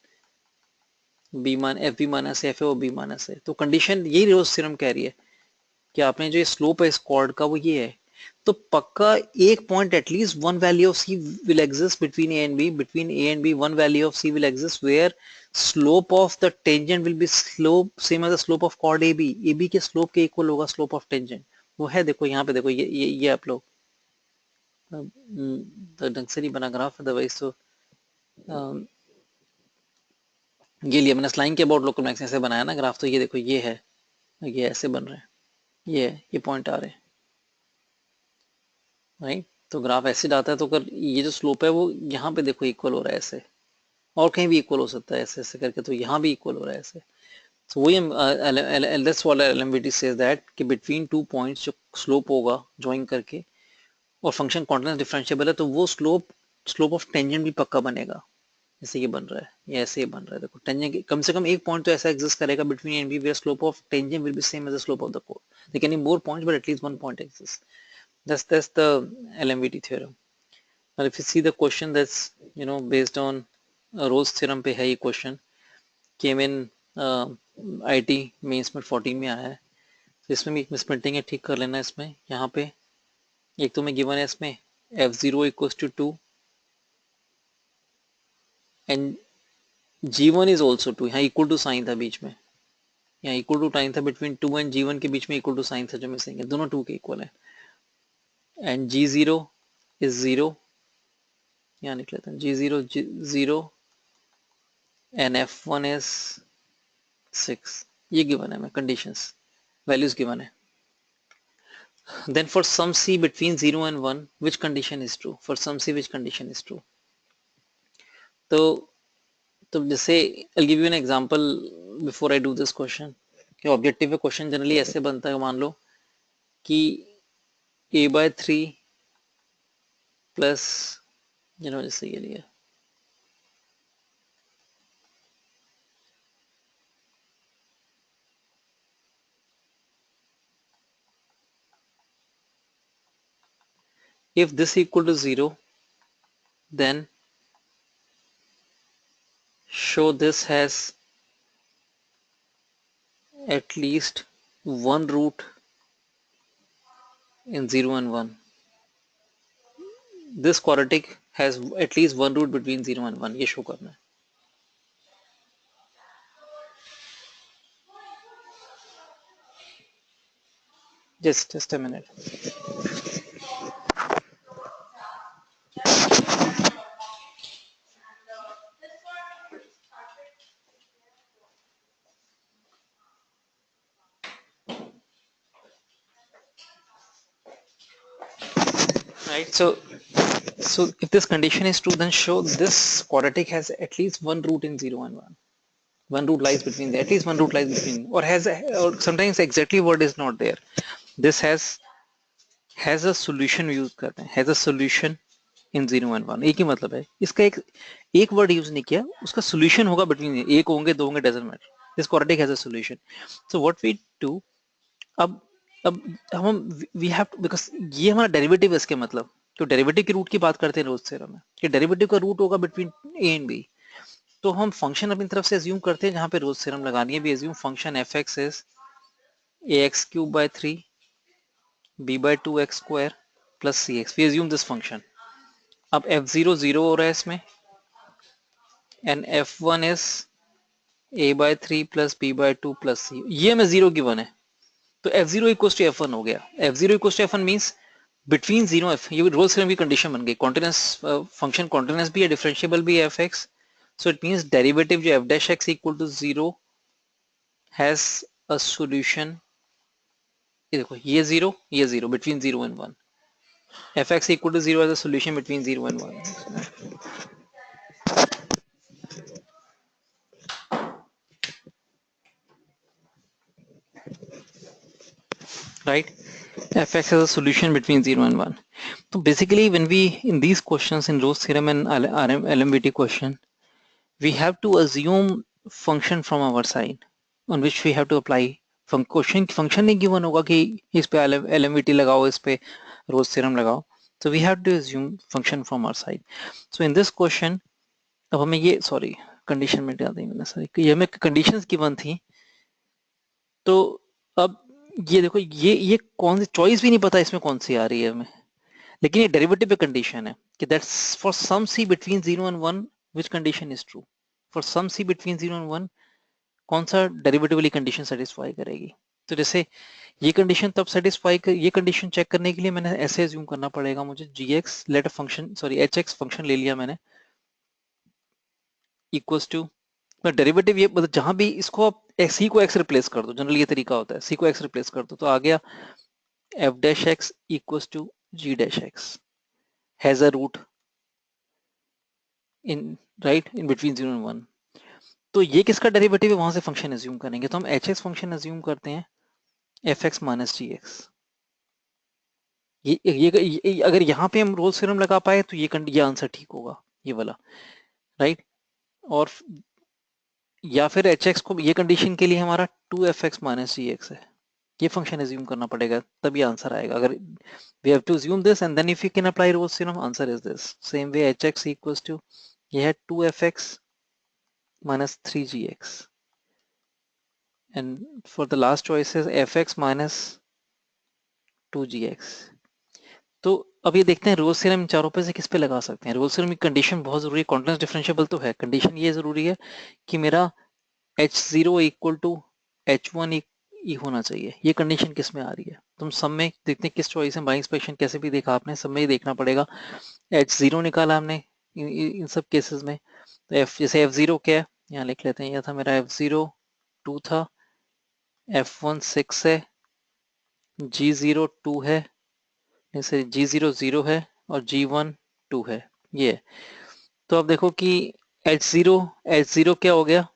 बी मान f b minus f a और बी माइनस ए। तो कंडीशन यही रोल्स थ्योरम कह रही है कि आपने जो स्लोप है इस कॉर्ड का वो ये है। तो पक्का एक point at least one value of c will exist between a and b, between a and b one value of c will exist where slope of the tangent will be slope same as the slope of chord a b के slope के equal होगा slope of tangent. वो है, देखो यहाँ पे देखो, ये आप लोग तो ढंग से नहीं बना ग्राफ अदरवाइज तो ये लिया मैंने स्लाइन के अबाउट लोकल मैक्स ऐसे बनाया ना ग्राफ, तो ये देखो ये है, ये ऐसे बन रहे हैं, ये पॉइंट आ रहे हैं, राइट। तो ग्राफ ऐसे जाता है, तो अगर ये जो स्लोप है वो यहाँ पे देखो इक्वल हो रहा है ऐसे, और कहीं भी इक्वल हो सकता है ऐसे ऐसे करके, तो यहाँ भी इक्वल हो रहा है ऐसे। तो वही हम दैट्स व्हाट एलएमवीटी सेज दैट कि बिटवीन टू पॉइंट्स जो स्लोप होगा ज्वाइन करके और फंक्शन कॉन्टिन्यूस डिफरेंशिएबल है, तो वो स्लोप स्लोप ऑफ टेंजेंट भी पक्का बनेगा। जैसे ये बन रहा है, ये ऐसे ही बन रहा है, देखो टेंजेंट कम से कम एक पॉइंट तो ऐसा एग्जिस्ट करेगा between and b where slope of tangent will be same as the slope of the कोड। There can be more points but at least one point exist. That's the LMVT theorem. Now if you see the question that's based on Rolle's theorem पे है ये question, came in IT mains में 14 में आया है। तो इसमें भी एक मिसप्रिंटिंग है, ठीक कर लेना इसमें। यहाँ पे एक तो मैं गिवन है इसमें f0 equals to 2 and g1 is also 2। यहाँ इक्वल टू साइन था बीच में, यहाँ इक्वल टू टाइम था बिटवीन 2 एंड g1 के बीच में इक्वल टू साइन था जो मिसिंग है, दोनों 2 के इक्वल है। एंड g0 इज 0, यहाँ लिख लेते हैं g0 0 एंड f1 इज 6। ये गिवन है, मैं कंडीशंस वैल्यूज गिवन है। Then for some c between 0 and 1 which condition is true, for some c which condition is true। तो जैसे I'll give you an example before I do this question कि objective है question generally ऐसे बनता है, मान लो कि a/3 प्लस जैसे ये लिया, if this equal to 0 then show this has at least one root in 0 and 1, this quadratic has at least one root between 0 and 1, ये शो करना है। just a minute। Right, so if this condition is true, then show this quadratic has at least one root in 0 and 1, one root lies between there, at least one root lies between, or has or sometimes exactly word is not there, this has a solution use करते हैं, has a solution in 0 and 1, एक ही मतलब है इसका, एक word use नहीं किया, उसका सोल्यूशन होगा बिटवीन, एक होंगे दो होंगे doesn't matter, this quadratic has a solution. So what we do, अब अब हम वी हैव, बिकॉज ये हमारा डेरिवेटिव है इसके मतलब, तो डेरिवेटिव के रूट की बात करते हैं रोज थ्योरम में कि डेरिवेटिव का रूट होगा बिटवीन ए एंड बी। तो हम फंक्शन अपनी तरफ से एज्यूम करते हैं, जहां पे रोज थ्योरम लगानी है, भी assume function F x is a x cube by 3 b by 2x square plus cx. We assume this function. अब f0 0 हो रहा है इसमें, and f1 is a/3 plus b/2 plus c. ये हमें 0 गिवन है, तो f0 इक्वल्स टू f1 हो गया. f0 equals to f1 means between 0 f, ये रोल्स थ्योरम की कंडीशन बन गई. कॉन्टिन्यूस फंक्शन कॉन्टिन्यूस भी है, डिफरेंशिएबल भी है fx. So it means derivative जो f dash x equal to 0 has a solution. ये देखो, ये 0 between 0 and 1. fx equal to 0 as a solution between 0 and 1. Right? fx as a solution between 0 and 1. So basically when we in these questions in Rolle's theorem and LMVT question, we have to assume function from our side on which we have to apply question. Function नहीं given होगा कि इस पे LMVT लगाओ, इस पे Rolle's theorem लगाओ. So we have to assume function from our side. So in this question, अब हमें ये सॉरी कंडीशन में डाल दी मैंने, सॉरी, ये हमें कंडीशंस गिवन थी. तो अब ये देखो, ये कौन सी चॉइस भी नहीं पता इसमें कौन सी आ रही है हमें, लेकिन ये डेरिवेटिव पे कंडीशन है कि that's for some c between 0 and 1 which condition is true. For some c between 0 and 1 कौन सा डेरिवेटिव वाली कंडीशन सेटिस्फाई करेगी. तो जैसे ये कंडीशन तब सेटिस्फाई कर, ये कंडीशन चेक करने के लिए मैंने ऐसे एज्यूम करना पड़ेगा मुझे, gx let a function, sorry hx function ले लिया मैंने, इक्वल्स टू डेरिवेटिव. ये मतलब जहां भी इसको आप सी को x रिप्लेस कर दो, जनरली ये तरीका होता है, सी को x रिप्लेस कर दो, तो आ गया f dash x equals to g dash x has a root in right in between 0 and 1. तो ये किसका डेरिवेटिव है, वहां से फंक्शन एज्यूम करेंगे. तो हम hx फंक्शन एज्यूम करते हैं fx माइनस gx. ये अगर यहाँ पे हम रोल्स थ्योरम लगा पाए तो ये आंसर ठीक होगा, ये वाला, राइट. और या फिर hx को ये कंडीशन के लिए हमारा 2fx माइनस gx है, ये फंक्शन एज्यूम करना पड़ेगा, तभी आंसर आएगा. अगर we have to assume this and then if you can apply Rolle's theorem, answer is this. Same way hx equals to, ये है 2fx minus 3gx, and for the last choice is fx minus 2gx. तो अब ये देखते हैं Rolle's theorem in चारों पे से किस पे लगा सकते हैं. रोल्स थ्योरम की कंडीशन बहुत जरूरी है, कॉन्टिन्यूस डिफरेंशिएबल तो है, कंडीशन ये जरूरी है कि मेरा h0 इक्वल टू h1 ही होना चाहिए. ये कंडीशन किस में आ रही है, तुम सब में देखते हैं किस चॉइस है. बाई इंस्पेक्शन कैसे भी देखा आपने, सब में ही देखना पड़ेगा. h0 निकाला हमने इन सब केसेस में. तो जैसे f0 क्या है, यहाँ लिख लेते हैं, यह था मेरा f0 2 था, f1 6 है, g0 2 है, जैसे g0 0 है और g1 2 है, ये. तो अब देखो कि h0 क्या हो गया,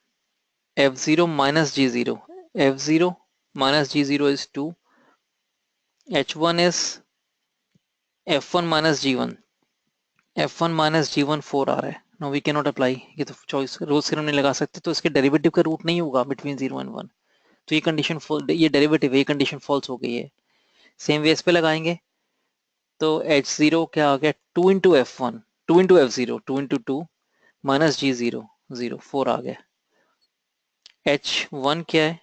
f0 minus g0, f0 minus g0 is 2, h1 is f1 minus g1, f1 minus g1 4 आ रहा है. No we can not apply, ये तो चॉइस रोल्स थ्योरम नहीं लगा सकते, तो इसके डेरिवेटिव का रूट नहीं होगा बिटवीन 0 एंड 1. तो ये कंडीशन ये डेरिवेटिव है, ये कंडीशन फॉल्स हो गई है. सेम वे इस पे लगाएंगे, तो h0 क्या आ गया, 2 into f1, 2 into f0, 2 into 2 minus g0 0 4 आ गया. h1 क्या है,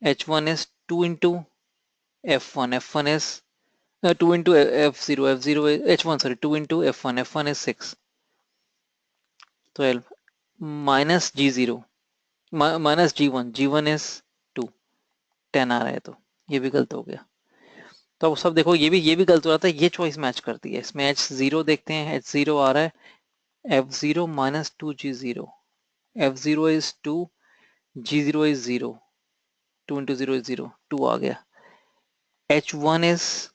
h1 is 2 into f1, f1 is 2 into f0, f0 is h1, sorry, 2 into f1, f1 is 6, 12 minus g0 minus g1, g1 is 2, 10 आ रहा है, तो ये भी गलत हो गया. तो अब सब देखो, ये भी गलत हो रहा था, ये चॉइस मैच करती है. इसमें h0 देखते हैं, h0 आ रहा है f0 minus 2g0, f0 is 2, g0 is 0, 2 into 0 is 0, 2 आ गया. h1 is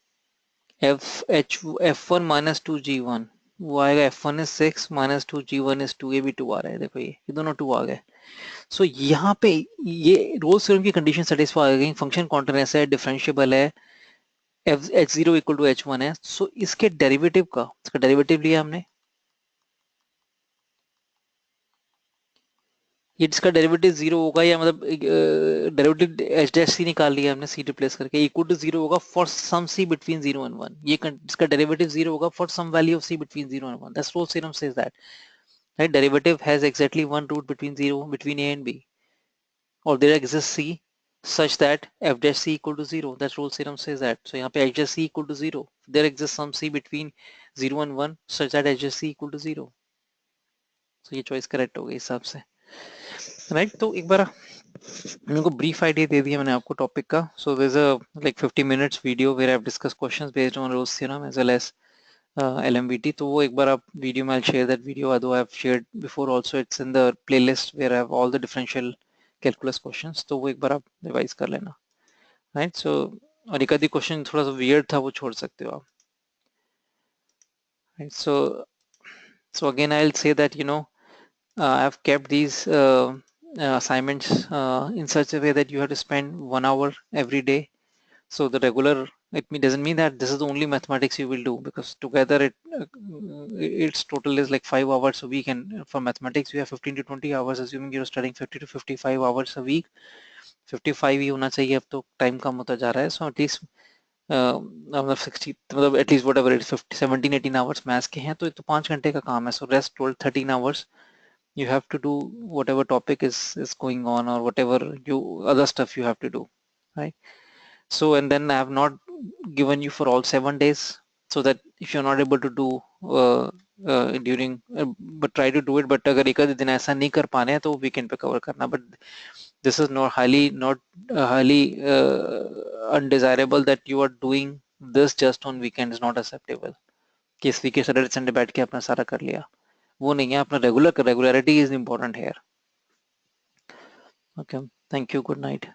f1 minus 2g1, वो आएगा f1 is 6 minus 2g1 is 2, ये भी 2 आ रहा है. देखो ये दोनों 2 आ गए. सो यहाँ पे ये रोल्स थ्योरम की कंडीशन सेटिस्फाई हो गई, फंक्शन कॉन्टिन्यूअस है, डिफरेंशिएबल है, h0 इक्वल टू h1 है. सो इसके डेरिवेटिव का, इसका डेरिवेटिव लिया हमने, ये जिसका डेरिवेटिव 0 होगा, या मतलब डेरिवेटिव h डैश c निकाल लिया हमने, c रिप्लेस करके, इक्वल टू 0 होगा for some c between 0 and 1. ये इसका डेरिवेटिव 0 होगा for some value of c between 0 and 1. That's Rolle's theorem says that, right? Derivative has exactly one root between a and b, or there exists c such that f dash c equal to 0. That rule theorem says that. So यहाँ पे h dash c equal to 0. There exists some c between 0 and 1 such that h dash c equal to 0. So ये choice correct हो गई हिसाब से, right? तो एक बार मेरे को brief idea दे दिया मैंने आपको topic का. So there's a like 50 minutes video where I've discussed questions based on Rolle's theorem as well as LMVT. तो वो एक बार आप video में I'll share that video, although I've shared before also. It's in the playlist where I have all the differential calculus questions. तो वो एक बार आप revise कर लेना, right? So और एक आधी क्वेश्चन थोड़ा सा weird था, वो छोड़ सकते हो आप, right? So again I'll say that I've kept these assignments in such a way that you have to spend 1 hour every day. So the regular, doesn't mean that this is the only mathematics you will do, because together its total is like 5 hours a week, and for mathematics you have 15 to 20 hours, assuming you're studying 50 to 55 hours a week. 55 ही होना चाहिए, अब तो time कम होता जा रहा है. So at least मतलब 60, मतलब at least whatever it is 50 17 18 hours maths के हैं, तो 5 घंटे का काम है. So rest 12 13 hours you have to do whatever topic is going on, or whatever you other stuff you have to do, right? So and then I have not given you for all 7 days, so that if you're not able to do during but try to do it. But अगर एक आधे दिन ऐसा नहीं कर पाने हैं तो weekend पे cover करना. But this is not highly undesirable that you are doing this just on weekend is not acceptable. कि इस वीक सैटरडे संडे बैठ के अपना सारा कर लिया, वो नहीं है. अपना regularity is important here. Okay, thank you, good night.